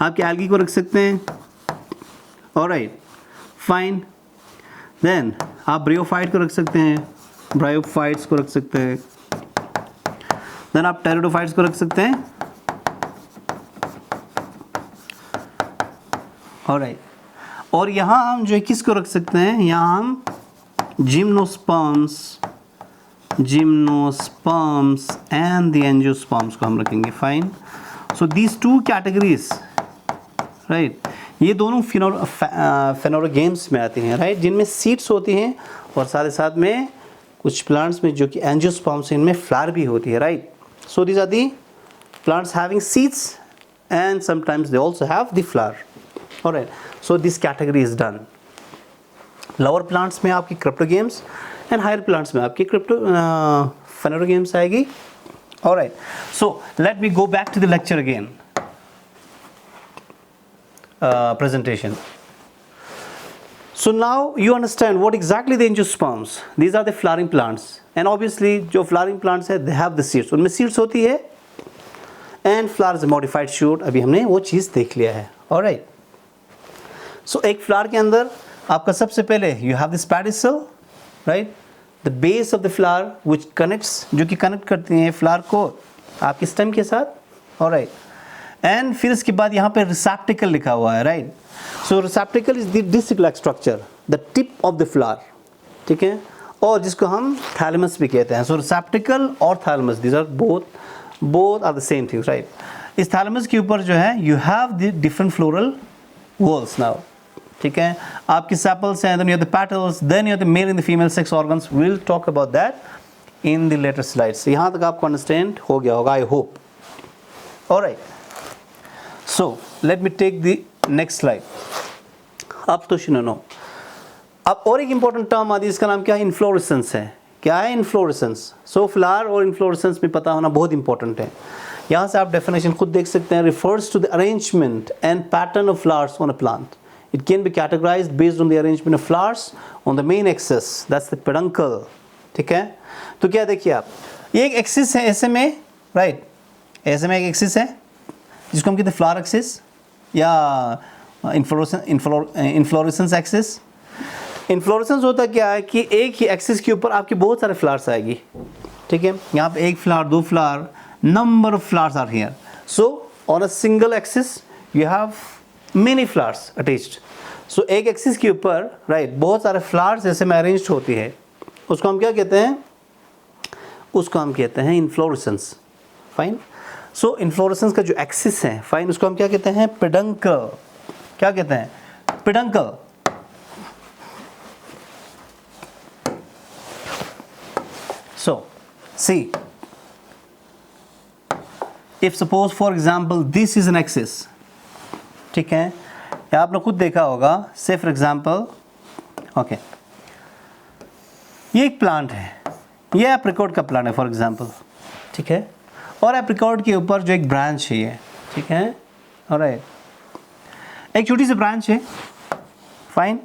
आपके एल्गी को रख सकते हैं, ऑलराइट, फाइन। देन आप ब्रियोफाइट को रख सकते हैं, ब्रायोफाइट्स को रख सकते हैं। देन आप टेरिडोफाइट्स को रख सकते हैं, ऑलराइट। और यहाँ हम जो है किसको रख सकते हैं? यहाँ हम जिम्नोस्पर्म्स एंड द एंजियोस्पर्म्स को हम रखेंगे, fine. So these two categories, right, ये दोनों फेनोरगेम्स में आती हैं, राइट, जिनमें सीड्स होती हैं और साथ ही साथ में कुछ प्लांट्स में जो कि एंजियोस्पर्म्स हैं इनमें फ्लावर भी होती है, right. So these are the plants having seeds and sometimes they also have the flower, alright. So this category is done. Lower plants में आपकी क्रिप्टोगेम्स एंड हायर प्लांट्स में आपकी फेनोरगेम्स आएगी, alright. So let me go back to the lecture again, presentation. So now you understand what exactly the angiosperms. These are the flowering plants, and obviously जो flowering plants है they have the seeds. उनमें seeds होती है and flower is a modified shoot. अभी हमने वो चीज़ देख लिया है, alright. So एक flower के अंदर आपका सबसे पहले you have this pedicel, right? The base of the flower which connects, जो कि connect करती हैं flower को आपकी stem के साथ, alright. एंड फिर इसके बाद यहाँ पे रिसेप्टिकल लिखा हुआ है, right. So receptacle is the disc like structure, the tip of the flower, ठीक है, और जिसको हम थैलेमस भी कहते हैं। सो रिसेप्टिकल और thalamus, these are both are the same things, right. इस थैलेमस के ऊपर जो है you have the different floral whorls now, ठीक है, आपकी सेपल्स हैं, then you have the petals, then you have the male and the female sex organs. We will talk about that in the later slides. यहाँ तक आपको understand हो गया होगा, I hope, alright. So let me take the next slide. अब तो सुनो, अब और एक इंपॉर्टेंट टर्म आती है, इसका नाम क्या है? इन्फ्लोरेसेंस है। क्या है इन्फ्लोरेसेंस? सो फ्लावर और इन्फ्लोरेसेंस में पता होना बहुत इंपॉर्टेंट है। यहाँ से आप डेफिनेशन खुद देख सकते हैं। Refers to the arrangement and pattern of flowers on a plant. It can be categorized based on the arrangement of flowers on the main axis, that's the peduncle, ठीक है। तो क्या देखिए आप, ये एक एक्सिस है ऐसे में, राइट, ऐसे में एक एक्सिस है जिसको हम कहते हैं फ्लावर एक्सिस या इन्फ्लोरेसेंस एक्सिस। इन्फ्लोरेसेंस होता क्या है कि एक ही एक्सिस के ऊपर आपके बहुत सारे फ्लावर्स आएगी, ठीक है। यहाँ पे एक फ्लावर, दो flower, number of flowers are here. So on a single axis you have many flowers attached. So एक एक्सिस के ऊपर, राइट, बहुत सारे फ्लावर्स ऐसे में अरेंज्ड होती है, उसको हम क्या कहते हैं? उसको हम कहते हैं इन्फ्लोरेसेंस, फाइन। सो इन्फ्लोरेसेंस का जो एक्सिस है, फाइन, उसको हम क्या कहते हैं? पेडंकल। क्या कहते हैं? Peduncle. So see, if suppose for example this is an axis, ठीक है, या आपने खुद देखा होगा, से फॉर एग्जाम्पल, ओके, ये एक प्लांट है, ये एप्रिकॉट का प्लांट है फॉर एग्जाम्पल, ठीक है, और एप्रिकॉट के ऊपर जो एक ब्रांच है ये, ठीक है, ऑलराइट, एक छोटी सी ब्रांच है, फाइन।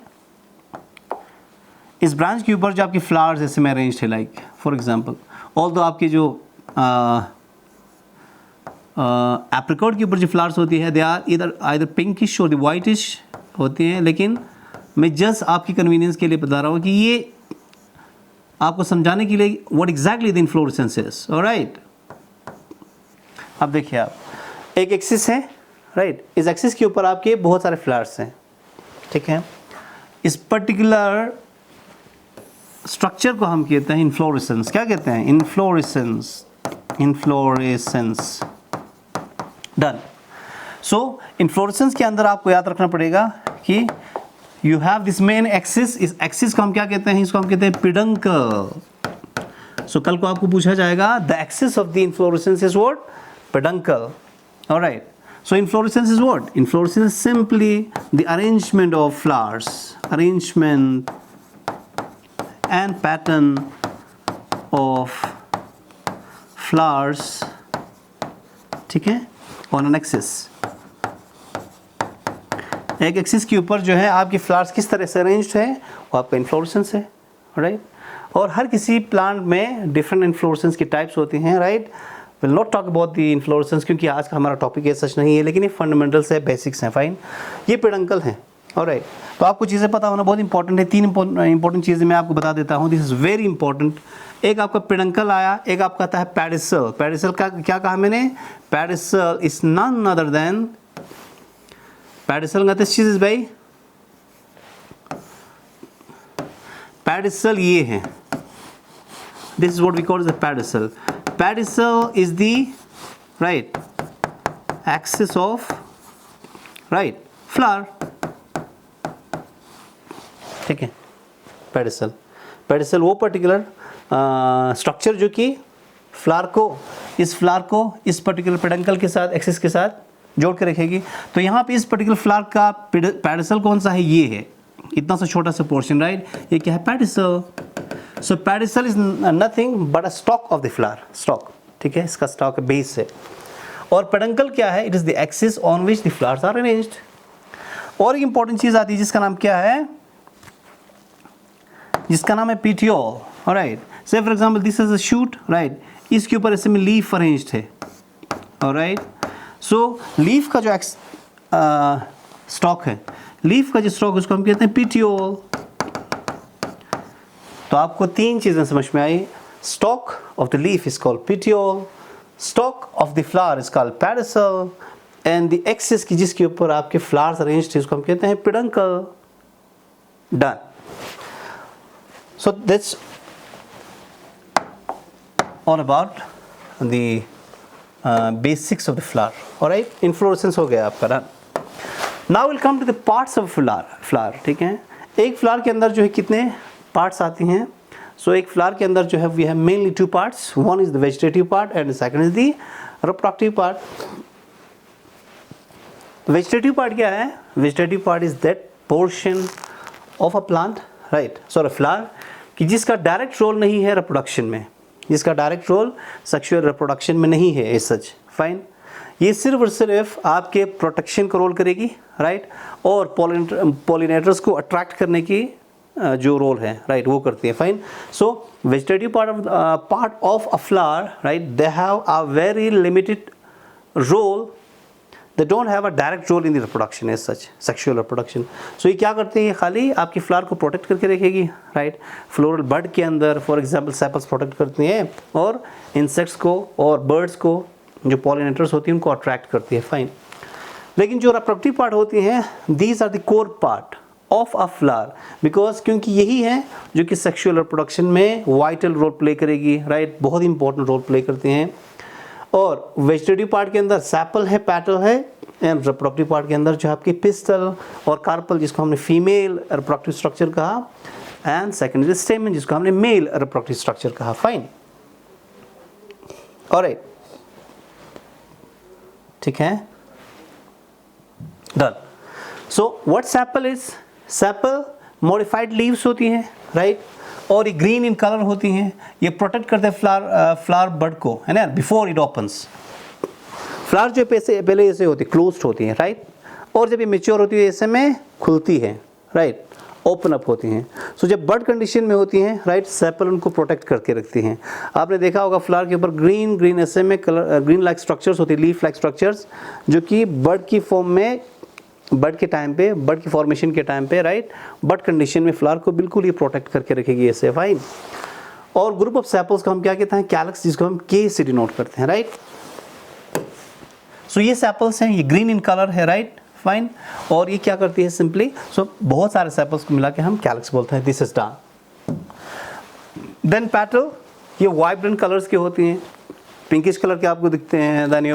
इस ब्रांच के ऊपर जो आपकी फ्लावर्स ऐसे में अरेंज्ड है, लाइक फॉर एग्जांपल, ऑल्दो आपके जो एप्रिकॉट के ऊपर जो फ्लावर्स होती है दे आर इधर पिंकिश और वाइटिश होती हैं, लेकिन मैं जस्ट आपकी कन्वीनियंस के लिए बता रहा हूँ कि ये आपको समझाने के लिए what exactly the inflorescence is, alright. अब देखिए आप, एक एक्सिस है, राइट, इस एक्सिस के ऊपर आपके बहुत सारे फ्लावर्स हैं, ठीक है। इस पर्टिकुलर स्ट्रक्चर को हम कहते हैं इन्फ्लोरेसेंस। क्या कहते हैं? Inflorescence, inflorescence, done. So inflorescence के अंदर आपको याद रखना पड़ेगा कि you have this main axis, इस एक्सिस को हम क्या कहते हैं, इसको हम कहते हैं पेडंकल. सो कल को आपको पूछा जाएगा the axis of the inflorescence is what, peduncle. Alright, so inflorescence is what? Inflorescence is simply the arrangement of flowers, arrangement and pattern of flowers, ठीक है, on an axis. एक एक्सिस के ऊपर जो है आपकी फ्लावर्स किस तरह से अरेंज्ड है वो आपका इन्फ्लोरेसेंस है, राइट. और हर किसी प्लांट में डिफरेंट इन्फ्लोरेसेंस की टाइप्स होती हैं, right. Will not talk about the inflorescence क्योंकि आज का हमारा टॉपिक ये सच नहीं है, लेकिन ये फंडामेंटल्स है, बेसिक्स हैं. फाइन, ये पेडंकल हैं. ऑलराइट, तो आपको चीज़ें पता होना बहुत इंपॉर्टेंट है. 3 इंपॉर्टेंट चीज़ें मैं आपको बता देता हूँ. This is very important. एक आपका पेडंकल आया, एक आपका आता है पेडिसल. पेडिसल का क्या कहा मैंने, pedicel is none other than, pedicel का चीज़ इज भाई, पेडिसल ये है. This is what we call the pedicel. Pedicel is the right axis of right flower. ठीक है, पेडिसल. पेडिसल वो पर्टिकुलर स्ट्रक्चर जो कि फ्लावर को इस पर्टिकुलर पेडंकल के साथ, एक्सिस के साथ जोड़ के रखेगी. तो यहाँ पे इस पर्टिकुलर फ्लावर का पेडिसल कौन सा है, ये है, इतना सा छोटा सा पोर्शन, राइट. ये क्या है, pedicel. So pedicel is nothing but a stock of the flower, stock, ठीक है, इसका स्टॉक बेस है. और पेडंकल क्या है, it is the axis on which the flowers are arranged. और एक इंपॉर्टेंट चीज आती है जिसका नाम क्या है, जिसका नाम है पेटियोल. ऑलराइट, से for example this is a shoot, right. इसके ऊपर ऐसे में लीफ अरेंज्ड है. ऑलराइट, सो लीफ का जो स्टॉक है, लीफ का जो स्टॉक उसको हम कहते हैं पेटियोल. तो आपको 3 चीज़ें समझ में आई. Stalk of the leaf is called petiole, stalk of the flower is called pedicel, and the axis की जिसके ऊपर आपके फ्लावर्स अरेंज्ड है उसको हम कहते हैं peduncle. Done. So that's all about the basics of the flower. Alright, inflorescence हो गया आपका. Done. Now will come to the parts of flower. ठीक है, एक फ्लावर के अंदर जो है कितने पार्ट्स आती हैं. सो एक फ्लावर के अंदर जो है we have mainly 2 parts. One is the vegetative part and second is the reproductive part. Vegetative part क्या है, vegetative part is that portion of a plant, right, sorry flower, कि जिसका डायरेक्ट रोल नहीं है रिप्रोडक्शन में, जिसका direct role sexual reproduction में नहीं है एज सच. फाइन, ये सिर्फ और सिर्फ आपके प्रोटेक्शन का रोल करेगी, राइट, और पॉलिनेटर्स को अट्रैक्ट करने की जो रोल है, राइट, वो करती है. Fine. So vegetative part of a flower, right, they have a very limited role. They don't have a direct role in the reproduction as such, sexual reproduction. So ये क्या करते हैं, खाली आपकी फ्लावर को प्रोटेक्ट करके रखेगी, राइट. फ्लोरल बड के अंदर फॉर एग्जांपल सेपल्स प्रोटेक्ट करती हैं, और इंसेक्ट्स को और बर्ड्स को जो पॉलिनेटर्स होती हैं उनको अट्रैक्ट करती है. फाइन. लेकिन जो रिप्रोडक्टिव पार्ट होती हैं, these are the core part of a flower, because क्योंकि यही है जो कि सेक्सुअल रिप्रोडक्शन में वाइटल रोल प्ले करेगी, राइट, बहुत इंपॉर्टेंट रोल प्ले करते हैं. और वेजिटेटिव पार्ट के अंदर सैपल है, पैटल है, एंड रिप्रोडक्टिव पार्ट के अंदर जो आपकी पिस्टल और कार्पल जिसको हमने फीमेल रिप्रोडक्टिव स्ट्रक्चर कहा, एंड सेकेंडरी स्टेमन जिसको हमने मेल रिप्रोडक्टिव स्ट्रक्चर कहा. फाइन. ऑलराइट, ठीक है, done. So what sepal is, sepal modified leaves होती हैं, राइट, और ये ग्रीन इन कलर होती हैं. ये प्रोटेक्ट करते हैं फ्लावर बड को, है ना, बिफोर इट ओपन्स. फ्लावर जो पहले ऐसे होती है, क्लोज्ड होती हैं, राइट, और जब ये मेच्योर होती है ऐसे में खुलती है, राइट, ओपन अप होती हैं. सो जब बड कंडीशन में होती हैं, राइट, सैपल उनको प्रोटेक्ट करके रखती हैं. आपने देखा होगा फ्लावर के ऊपर ग्रीन ऐसे में कलर, ग्रीन लाइक स्ट्रक्चर्स होती है, लीफ लाइक स्ट्रक्चर्स, जो कि बड की फॉर्म में, बड के टाइम पे, बड की फॉर्मेशन के टाइम पे, राइट, बड कंडीशन में फ्लावर को बिल्कुल ये प्रोटेक्ट करके रखेगी ऐसे. फाइन. और ग्रुप ऑफ सैपल्स को हम क्या कहते हैं, कैलक्स, जिसको हम के से डिनोट करते हैं, राइट. सो ये सैपल्स हैं, ये ग्रीन इन कलर है, राइट. फाइन. और ये क्या करती है सिंपली, सो बहुत सारे सैपल्स को मिला के हम कैलक्स बोलते हैं. This is done. Then petal, ये वाइब्रेंट कलर्स के होती हैं, पिंकिश कलर के आपको दिखते हैं, देन ये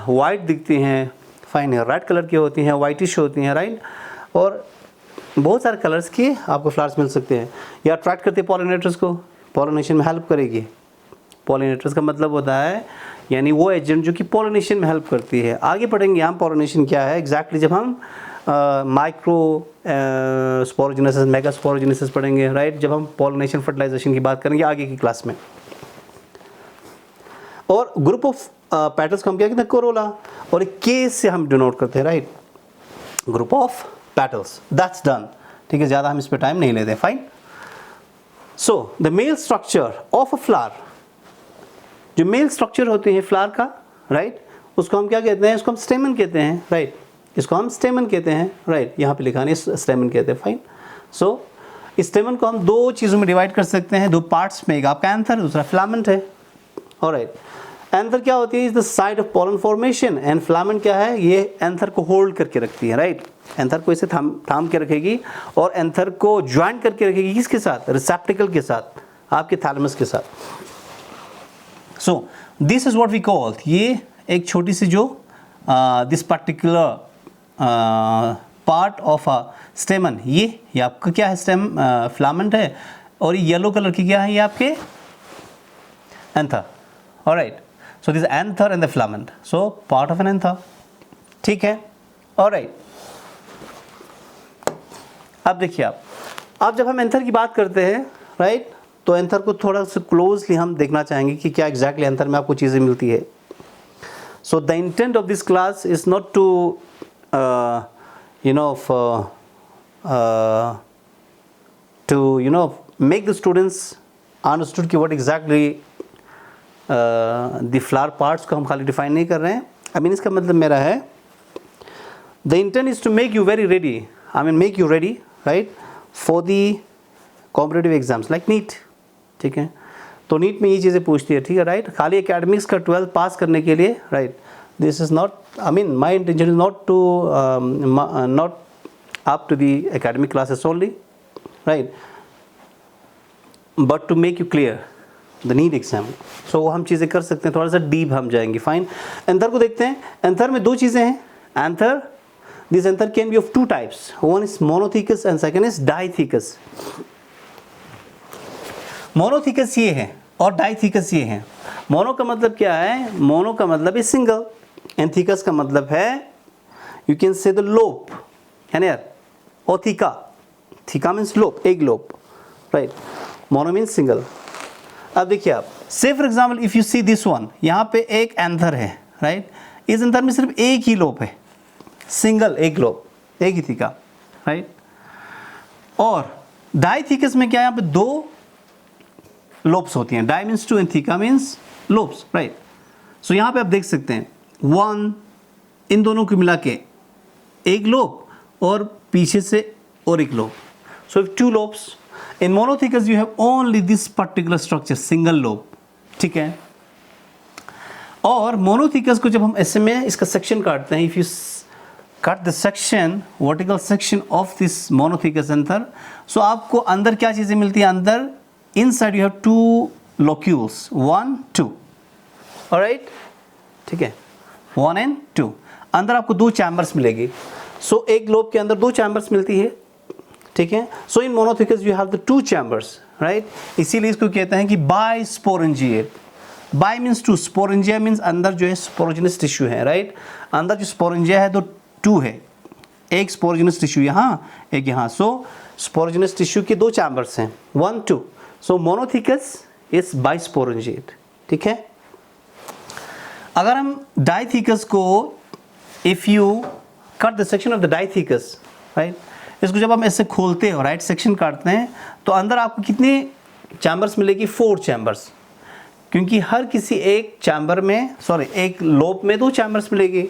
वाइट दिखती हैं. फाइन है, रेड कलर की होती हैं, वाइटिश होती हैं, राइट. और बहुत सारे कलर्स के आपको फ्लावर्स मिल सकते हैं। या अट्रैक्ट करते हैं पॉलिनेटर्स को, पॉलिनेशन में हेल्प करेगी। पॉलिनेटर्स का मतलब होता है यानी वो एजेंट जो कि पॉलिनेशन में हेल्प करती है। आगे पढ़ेंगे हम पॉलिनेशन क्या है एग्जैक्टली जब हम माइक्रो स्पोरोजेनेसिस, मेगा स्पोरोजेनेसिस पढ़ेंगे, राइट, जब हम पॉलिनेशन फर्टिलाइजेशन की बात करेंगे आगे की क्लास में। और ग्रुप ऑफ पेटल्स को हम क्या कहते हैं, कोरोला, और एक केस से हम डिनोट करते हैं, right, group of petals, that's done. ठीक है, ज़्यादा हम इस पर टाइम नहीं लेते, fine. So the male structure of a flower, जो मेल स्ट्रक्चर होते हैं फ्लावर का, राइट, उसको हम क्या कहते हैं, उसको हम स्टेमन कहते हैं, राइट, इसको हम स्टेमन कहते हैं, राइट, यहाँ पे लिखा नहीं, स्टेमन कहते हैं, फाइन। सो स्टेमन को हम दो चीज़ों में डिवाइड कर सकते हैं, दो पार्ट्स में, एक आपका एंथर, दूसरा फिलामेंट है, ऑलराइट। एंथर क्या होती है, is the site of pollen formation, and filament क्या है, ये एंथर को होल्ड करके रखती है, राइट, एंथर को इसे थाम के रखेगी और एंथर को ज्वाइन करके रखेगी किसके साथ, रिसेप्टिकल के साथ, आपके थैलेमस के साथ। So this is what we call, ये एक छोटी सी जो this particular part of a stamen, ये आपका क्या है, स्टेम फिलामेंट है, और ये येलो कलर की क्या है, ये आपके anther, alright. So this anther and the filament, so part of an anther, ठीक है, ऑलराइट। अब देखिए आप जब हम एंथर की बात करते हैं, राइट, तो एंथर को थोड़ा सा क्लोजली हम देखना चाहेंगे कि क्या एग्जैक्टली एंथर में आपको चीज़ें मिलती है। So the intent of this class is not to make the students understood कि what exactly the flower parts को हम खाली डिफाइन नहीं कर रहे हैं। आई मीन इसका मतलब मेरा है the intent is to make you very ready, I mean make you ready, right, for the competitive exams like NEET, ठीक है। तो नीट में ये चीज़ें पूछती है, ठीक है, राइट, खाली एकेडमिक्स का 12th पास करने के लिए, right, this is not, I mean my intention is not to not up to the academic classes only, right, but to make you clear the NEET exam. So वो हम चीज़ें कर सकते हैं, थोड़ा सा डीप हम जाएंगे, फाइन। एंथर को देखते हैं। एंथर में दो चीज़ें हैं, anther, this anther can be of two types, one is monothecous and second is dithecous. Monothecous ये है और डाइथीकस ये है। मोनो का मतलब क्या है, मोनो का मतलब है सिंगल, एंड थीकस का मतलब है you can say the lobe, है ना यार, और थीका, थीका मीन्स लोब, एक lobe, right, mono means single. अब देखिए आप, से for example if you see this one, यहाँ पे एक एंथर है, राइट, इस एंथर में सिर्फ एक ही लोब है, सिंगल, एक लोब, एक ही थीका, राइट। और डाइथीकस में क्या है, यहाँ पे दो लोब्स होती हैं, di means two and theca means lobes, right. So यहाँ पे आप देख सकते हैं वन, इन दोनों को मिला के एक लोब और पीछे से और एक lobe, so if two lobes. In monothecous you have only this particular structure, single lobe, ठीक है। और मोनोथीकस को जब हम ऐसे में इसका सेक्शन काटते हैं, if you cut the section, vertical section of this monothecous anther, so आपको अंदर क्या चीज़ें मिलती हैं, अंदर inside you have two locules, 1 2, alright, ठीक है, 1 and 2। अंदर आपको दो चैम्बर्स मिलेगी, सो एक लोब के अंदर दो चैम्बर्स मिलती है, ठीक है। So in monothecous you have the two chambers, right, इसीलिए इसको कहते हैं कि bisporangiate. Bi means two, sporangia means अंदर जो है स्पोरोजिनस टिश्यू है, राइट, अंदर जो स्पोरेंजिया है तो टू है, एक स्पोरोजिनस टिश्यू यहाँ, एक यहाँ, सो स्पोरोजिनस टिश्यू के दो चैम्बर्स हैं, 1 2। सो मोनोथीकस इज बाइस्पोरेंजिएट, ठीक है। अगर हम डाइथीकस को, if you cut the section of the dithecous, right, इसको जब हम ऐसे खोलते हैं, राइट, सेक्शन काटते हैं, तो अंदर आपको कितने चैम्बर्स मिलेगी, 4 चैम्बर्स, क्योंकि हर किसी एक चैम्बर में, सॉरी, एक लोब में दो चैम्बर्स मिलेगी।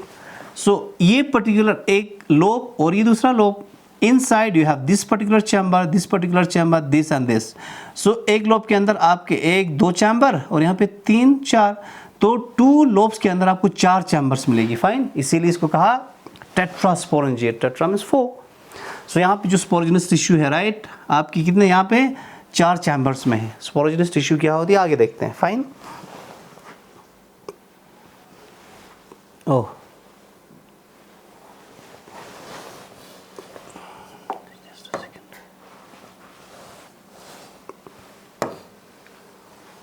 सो ये पर्टिकुलर एक लोब और ये दूसरा lobe, inside you have this particular chamber, this and this। so एक लोब के अंदर आपके एक दो चैम्बर और यहाँ पे 3 4, तो 2 लोब्स के अंदर आपको 4 चैम्बर्स मिलेगी, फाइन, इसीलिए इसको कहा टेट्रास्पोरेंजिएट, टेट्रा मीन्स 4। सो यहाँ पे जो स्पोरोजिनस टिश्यू है, राइट, आपकी कितने यहाँ पे 4 चैम्बर्स में है। स्पोरोजिनस टिश्यू क्या होती है आगे देखते हैं, fine. Oh,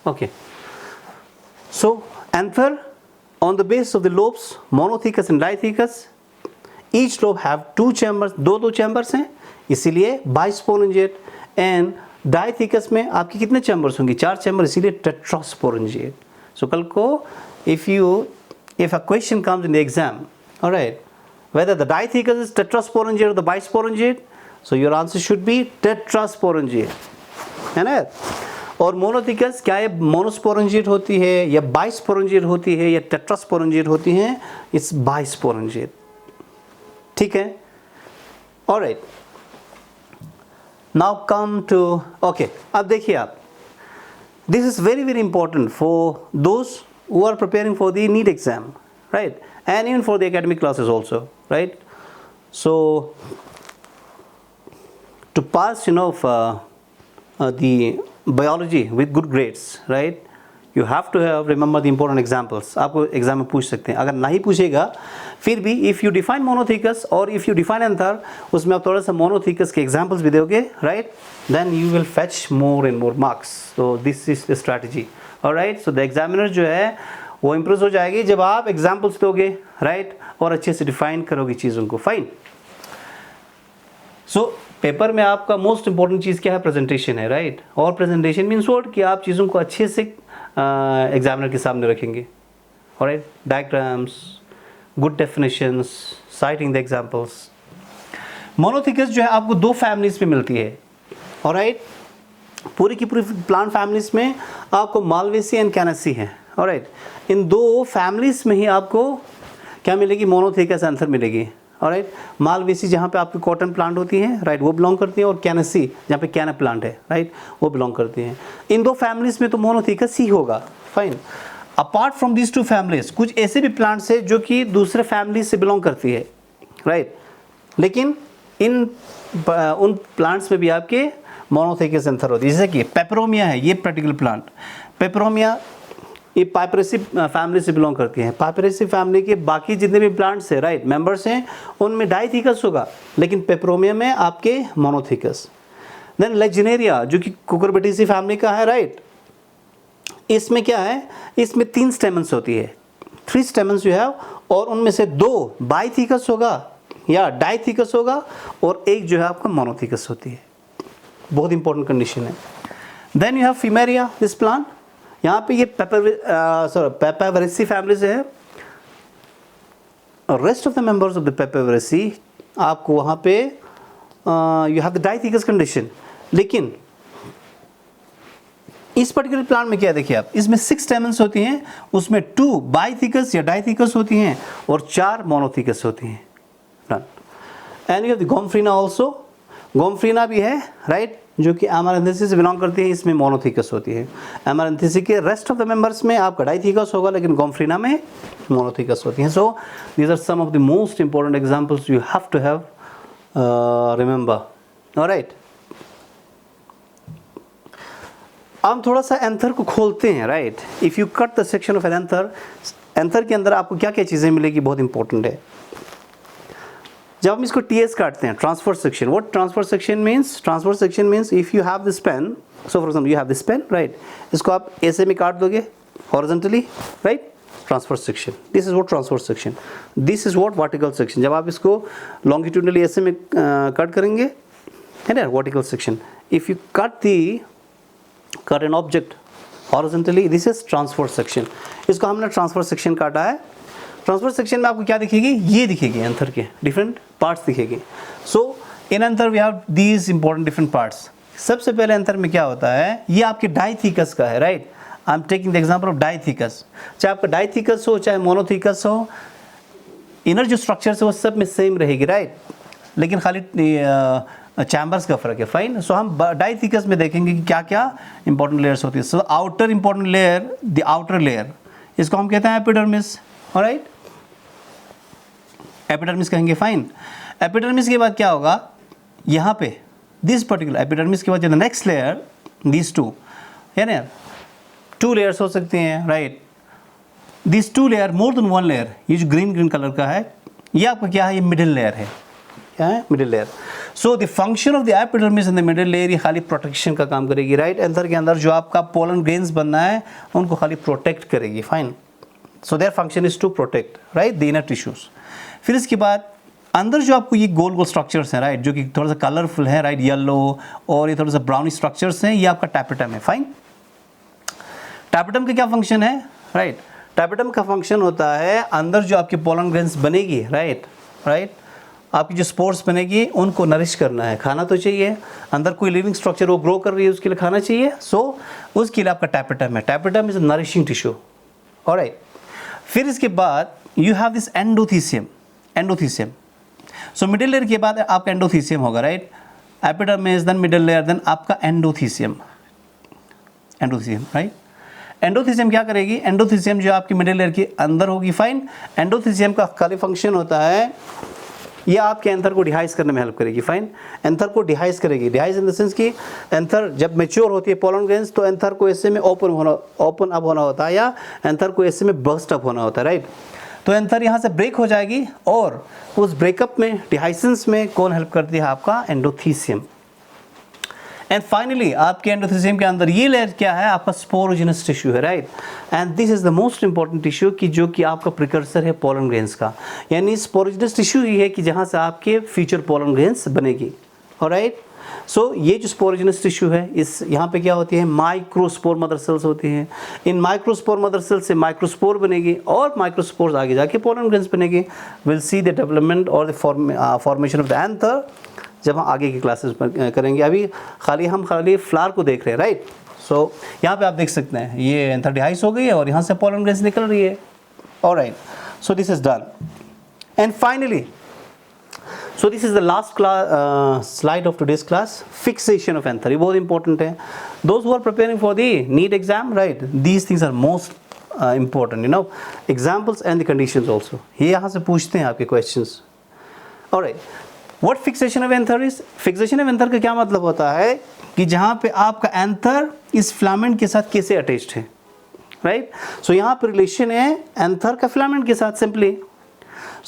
Okay. So anther on the base of the lobes, monothecus and dithecus, each lobe have two chambers, दो chambers हैं, इसीलिए bisporangiate, and dithecus में आपके कितने chambers होंगे? 4 chambers, इसीलिए tetrasporangiate. So कल को if a question comes in the exam, all right, whether the dithecus is tetrasporangiate or the bisporangiate, so your answer should be tetrasporangiate, है ना? और मोनोथिकस क्या है, मोनोस्पोरेंजिएट होती है या बाइस्पोरेंजिएट होती है या टेट्रास्पोरेंजिएट होती है? It's bisporangiate. ठीक है, alright. Now come to, okay, अब देखिए आप, this is very very important for those who are preparing for the NEET exam, right, and even for the academic classes also, right. So to pass, the biology with good grades, right, you have to have remember the important examples. आपको exam में पूछ सकते हैं. अगर नहीं पूछेगा फिर भी if you define monothecus or if you define anther, उसमें आप थोड़ा सा monothecus के examples भी दोगे, right, then you will fetch more and more marks. So this is the strategy. Alright, so the examiner जो है वो impress हो जाएगी जब आप examples दोगे, right, और अच्छे से define करोगे चीज़ों को. Fine. सो पेपर में आपका मोस्ट इंपॉर्टेंट चीज़ क्या है? प्रेजेंटेशन है, राइट. और प्रेजेंटेशन मीन्स व्हाट, कि आप चीज़ों को अच्छे से एग्जामिनर के सामने रखेंगे. Alright, diagrams, good definitions, citing the examples. Monothecous जो है आपको 2 फैमिलीज में मिलती है. ऑलराइट, पूरी की पूरी प्लांट फैमिलीज में आपको मालवेसी एंड कैनेसी है. ऑलराइट, इन 2 फैमिलीज में ही आपको क्या मिलेगी? मोनोथिकस एंथर मिलेगी. ऑलराइट, मालवेसी जहाँ पे आपकी कॉटन प्लांट होती है, राइट, वो बिलोंग करती है, और कैनेसी जहाँ पे कैनप प्लांट है, राइट, वो बिलोंग करती हैं. इन 2 फैमिलीज में तो मोनोथिकस ही होगा. Fine. Apart from these 2 families कुछ ऐसे भी प्लांट्स है जो कि दूसरे फैमिली से बिलोंग करती है, राइट, लेकिन उन प्लांट्स में भी आपके मोनोथिकस एंथर होती है. जैसे कि पेपरोमिया है, ये पर्टिकुलर प्लांट पेपरोमिया, ये पाइपरेसी फैमिली से बिलोंग करती हैं. पाइपरेसी फैमिली के बाकी जितने भी प्लांट्स हैं, राइट, मेंबर्स हैं, उनमें डाइथिकस होगा, लेकिन पेपरोमिया में आपके मोनोथिकस. देन लेजिनेरिया जो कि कुकुरबिटेसी फैमिली का है, राइट, इसमें क्या है? इसमें 3 स्टेमन्स होती है, 3 स्टेमन्स यू हैव, और उनमें से 2 बाइथिकस होगा या डाइथिकस होगा, और एक जो है आपका मोनोथिकस होती है. बहुत इंपॉर्टेंट कंडीशन है. Then you have Fumaria, this plant, यहाँ पे ये पेपावरेसी फैमिली से है. Rest of the members of the papaveraceae आपको वहाँ पे you have the dithecous condition. लेकिन इस पर्टिकुलर प्लांट में क्या देखिए आप, इसमें 6 स्टेमन्स होती हैं, उसमें 2 बाइथिकस या डाइथिकस होती हैं और 4 मोनोथिकस होती हैं. And you have the gomphrena also, gomphrena भी है, राइट, जो कि एमारैंथेसी से बिलोंग करती है, इसमें मोनोथिकस होती है. एमारैंथेसी के रेस्ट ऑफ द मेंबर्स में आपका डाइथिकस होगा, लेकिन गोम्फ्रीना में मोनोथिकस होती हैं. So these are some of the most important examples you have to have remember. Alright, अब थोड़ा सा एंथर को खोलते हैं, right. If you cut the section of anther, anther के अंदर आपको क्या क्या चीज़ें मिलेगी, बहुत इंपॉर्टेंट है. जब हम इसको टीएस काटते हैं, transfer section, what transfer section means? Transfer section means if you have this pen, so for example you have this pen, right, इसको आप ऐसे में काट दोगे horizontally, right, transfer section. This is what transfer section. This is what vertical section. जब आप इसको longitudinally ऐसे में कट करेंगे, है ना, vertical section. If you cut an object horizontally, this is transfer section. इसको हमने ट्रांसफर सेक्शन काटा है. ट्रांसफर सेक्शन में आपको क्या दिखेगी? ये दिखेगी, एंथर के डिफरेंट पार्ट्स दिखेगी. So in anther we have these important different parts. सबसे पहले एंथर में क्या होता है? ये आपके डाइथिकस का है, right. I am taking the example of डाइथिकस. चाहे आपका डाइथिकस हो चाहे मोनोथिकस हो, इनर जो स्ट्रक्चर्स है वो सब में सेम रहेगी, राइट, लेकिन खाली चैम्बर्स का फर्क है. फाइन. सो हम डाइथिकस में देखेंगे कि क्या क्या इंपॉर्टेंट लेयर्स होती है. So outer important layer, the outer layer, इसको हम कहते हैं एपिडर्मिस. ऑलराइट, एपिडर्मिस कहेंगे. फाइन. एपिडर्मिस के बाद क्या होगा? यहाँ पे दिस पर्टिकुलर एपिडर्मिस के बाद द नेक्स्ट लेयर, दिस 2, है ना, 2 लेयर्स हो सकते हैं, right. This 2 layer, more than 1 layer, ये जो ग्रीन कलर का है, ये आपका क्या है? ये मिडिल लेयर है. क्या है? Middle layer. So the function of the epidermis in the middle layer ये खाली प्रोटेक्शन का काम करेगी, राइट। एंथर के अंदर जो आपका पोलन ग्रेन्स बनना है उनको खाली प्रोटेक्ट करेगी, fine. So their function is to protect, right, the inner tissues. फिर इसके बाद अंदर जो आपको ये गोल गोल स्ट्रक्चर्स हैं, राइट, जो कि थोड़ा सा कलरफुल है, राइट, येलो और ये थोड़ा सा ब्राउनी स्ट्रक्चर्स हैं, ये आपका टैपेटम है, फाइन। टैपेटम का क्या फंक्शन है, राइट, टैपेटम का फंक्शन होता है अंदर जो आपके पोलन ग्रेन्स बनेगी, राइट, आपकी जो स्पोर्स बनेगी उनको नरिश करना है, खाना तो चाहिए, अंदर कोई लिविंग स्ट्रक्चर वो ग्रो कर रही है उसके लिए खाना चाहिए, सो उसके लिए आपका टैपेटम है। Tapetum is a nourishing tissue, alright. फिर इसके बाद you have this endothecium, endothecium. So middle layer के बाद आपका एंडोथीसियम होगा, right, epidermis then middle layer then आपका एंडोथीसियम, एंडोथीसियम, राइट। एंडोथीसियम क्या करेगी, एंडोथीसियम जो आपकी मिडिल लेयर के अंदर होगी, फाइन। एंडोथीसियम का खाली फंक्शन होता है ये आपके एंथर को डिहाइस करने में हेल्प करेगी, फाइन। एंथर को डिहाइस करेगी, डिहाइस इन द सेंस कि एंथर जब मैच्योर होती है पोलन ग्रेन्स तो एंथर को ऐसे में ओपन अप होना होता है या एंथर को ऐसे में बर्स्ट अप होना होता है, राइट। तो एंथर यहाँ से ब्रेक हो जाएगी और उस ब्रेकअप में डिहाइसेंस में कौन हेल्प करती है, आपका एंडोथीसियम। एंड फाइनली आपके एंडोथीसियम के अंदर ये लेयर क्या है, आपका स्पोरोजिनस टिश्यू है, right. And this is the most important tissue कि जो कि आपका प्रिकर्सर है पोलन ग्रेन्स का, यानी स्पोरोजिनस टिश्यू ही है कि जहाँ से आपके फ्यूचर पोलन ग्रेन्स बनेगी, ऑलराइट। सो ये जो स्पोरोजिनस टिश्यू है इस यहाँ पे क्या होती है, माइक्रोस्पोर मदर सेल्स होती हैं। इन माइक्रोस्पोर मदर सेल्स से माइक्रोस्पोर बनेगी और माइक्रोस्पोर्स आगे जाके पोलन ग्रेन्स बनेगी। विल सी द डेवलपमेंट और the formation of the anther जब हम आगे की क्लासेस पर करेंगे। अभी हम खाली फ्लावर को देख रहे हैं, राइट। सो यहाँ पे आप देख सकते हैं ये एंथर डिहाइस हो गई है और यहाँ से पोलन ग्रेन्स निकल रही है, alright. So this is done and finally so this is the last slide of today's class, fixation of anther. ये बहुत इंपॉर्टेंट है, those who are preparing for the NEET exam, right, these things are most important, you know, examples and the conditions also. ये यहाँ से पूछते हैं आपके questions. Alright, what fixation of anther is? Fixation of anther का क्या मतलब होता है कि जहाँ पे आपका anther इस filament के साथ कैसे attached है, right? So यहाँ पे relation है anther का filament के साथ simply.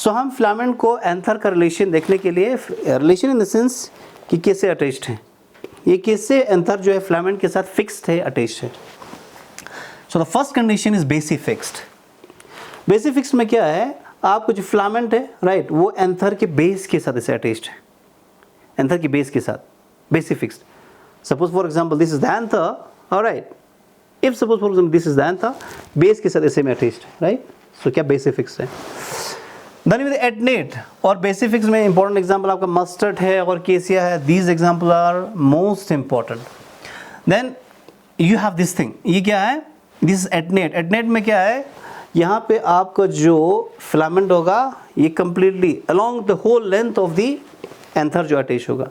So हम filament को anther का relation देखने के लिए relation in the sense कि कैसे attached है, ये कैसे anther जो है filament के साथ fixed है, attached है. So the first condition is basic fixed. Basic fixed में क्या है, आपको जो फिलामेंट है, राइट, वो एंथर के बेस के साथ इसे अटैच्ड है, एंथर की बेस के साथ basifixed. Suppose for example this is the anther, alright. If suppose for example this is the anther, base के साथ इसे में अटैच्ड है, राइट. सो क्या बेसिक फिक्स्ड है. देन विद एडनेट और बेसिक फिक्स में इंपॉर्टेंट एग्जांपल आपका मस्टर्ड है और केसिया है. These example are most important. Then you have this thing, ये क्या है, दिस इज एडनेट. एडनेट में क्या है, यहाँ पे आपका जो फिलामेंट होगा ये completely along the whole length of the anther जो अटैच होगा.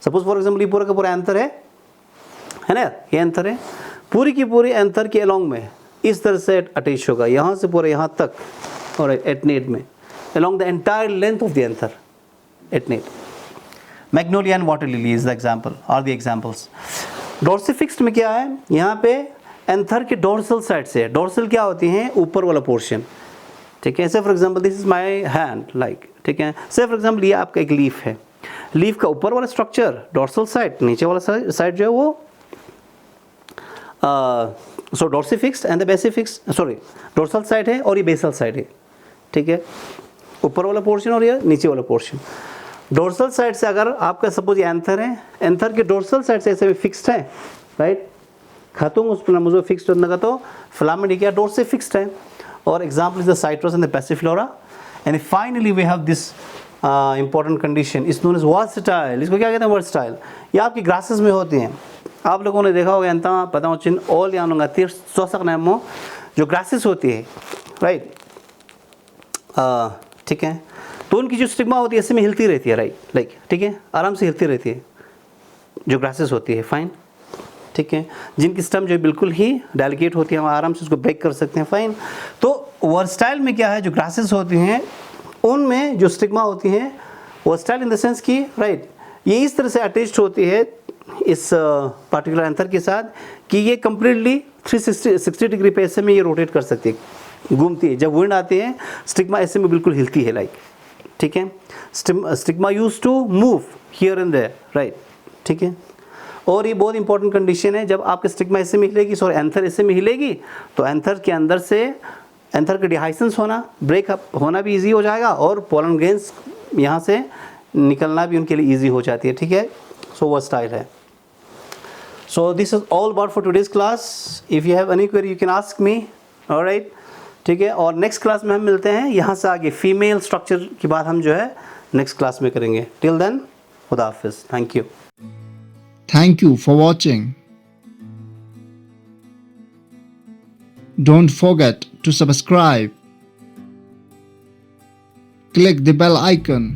सपोज फॉर एग्जांपल ये पूरा का पूरा एंथर है ना, ये एंथर है, पूरी की पूरी एंथर के अलोंग में इस तरह से अटैच होगा, यहाँ से पूरा यहाँ तक, और एडनेट में along the entire length of the anther, adnate. Magnolia and water lily is the example और द एग्जाम्पल्स. डोर्सिफिक्स्ड में क्या है, यहाँ पे एंथर के डोर्सल साइड से, डोर्सल क्या होती हैं, ऊपर वाला पोर्शन, ठीक है. से for example this is my hand, like, ठीक है. से फॉर एग्जांपल ये आपका एक लीफ है, लीफ का ऊपर वाला स्ट्रक्चर डोर्सल साइड, नीचे वाला साइड जो है वो so dorsifixed and the basifixed, sorry dorsal side है और ये बेसल साइड है, ठीक है. ऊपर वाला पोर्शन और ये नीचे वाला पोर्शन. डोर्सल साइड से अगर आपका सपोज ये एंथर है, एंथर के डोर्सल साइड से ऐसे फिक्स्ड है, राइट, खातून उस पर मुझे फिक्स्ड होने का तो फिलामेंट क्या डोर से फिक्स्ड है. और example is the citrus and the passiflora. And finally we have this important condition is known as versatile. इसको क्या कहते हैं, वर्सटाइल. ये आपकी ग्रासेस में होती हैं, आप लोगों ने देखा होगा एंता पता हो चिन ऑल या नोंगा तीर सोसक नामो जो ग्रासेस होती है, राइट, ठीक है. तो उनकी जो स्टिग्मा होती है ऐसे में हिलती रहती है, राइट, लाइक, ठीक है, आराम से हिलती रहती है जो ग्रासेस होती है, फाइन, ठीक है. जिनकी स्टम जो बिल्कुल ही डेलिकेट होती है, हम आराम से उसको ब्रेक कर सकते हैं, फाइन. तो वर्सटाइल में क्या है, जो ग्रासेस होती हैं उनमें जो स्टिग्मा होती हैं, वर्सटाइल इन द सेंस की, राइट, ये इस तरह से अटैच्ड होती है इस पार्टिकुलर एंथर के साथ कि ये कंप्लीटली 360 डिग्री पे ऐसे में ये रोटेट कर सकती है, घूमती है. जब विंड आती है स्टिग्मा ऐसे में बिल्कुल हिलती है, लाइक, ठीक है। Stigma use to move here and there, right, ठीक है। और ये बहुत इंपॉर्टेंट कंडीशन है, जब आपके स्टिग्मा इससे मिलेगी, सॉरी एंथर इससे मिलेगी, तो एंथर के अंदर से एंथर का डिहाइसेंस होना, ब्रेक अप होना भी इजी हो जाएगा, और पोलन ग्रेन्स यहाँ से निकलना भी उनके लिए इजी हो जाती है, ठीक है। सो वो स्टाइल है। सो this is all about for today's class. If you have any query you can ask me, alright, ठीक है। और नेक्स्ट क्लास में हम मिलते हैं, यहाँ से आगे फीमेल स्ट्रक्चर की बात हम जो है नेक्स्ट क्लास में करेंगे। टिल देन, खुदा हाफिज़, thank you. Thank you for watching. Don't forget to subscribe. Click the bell icon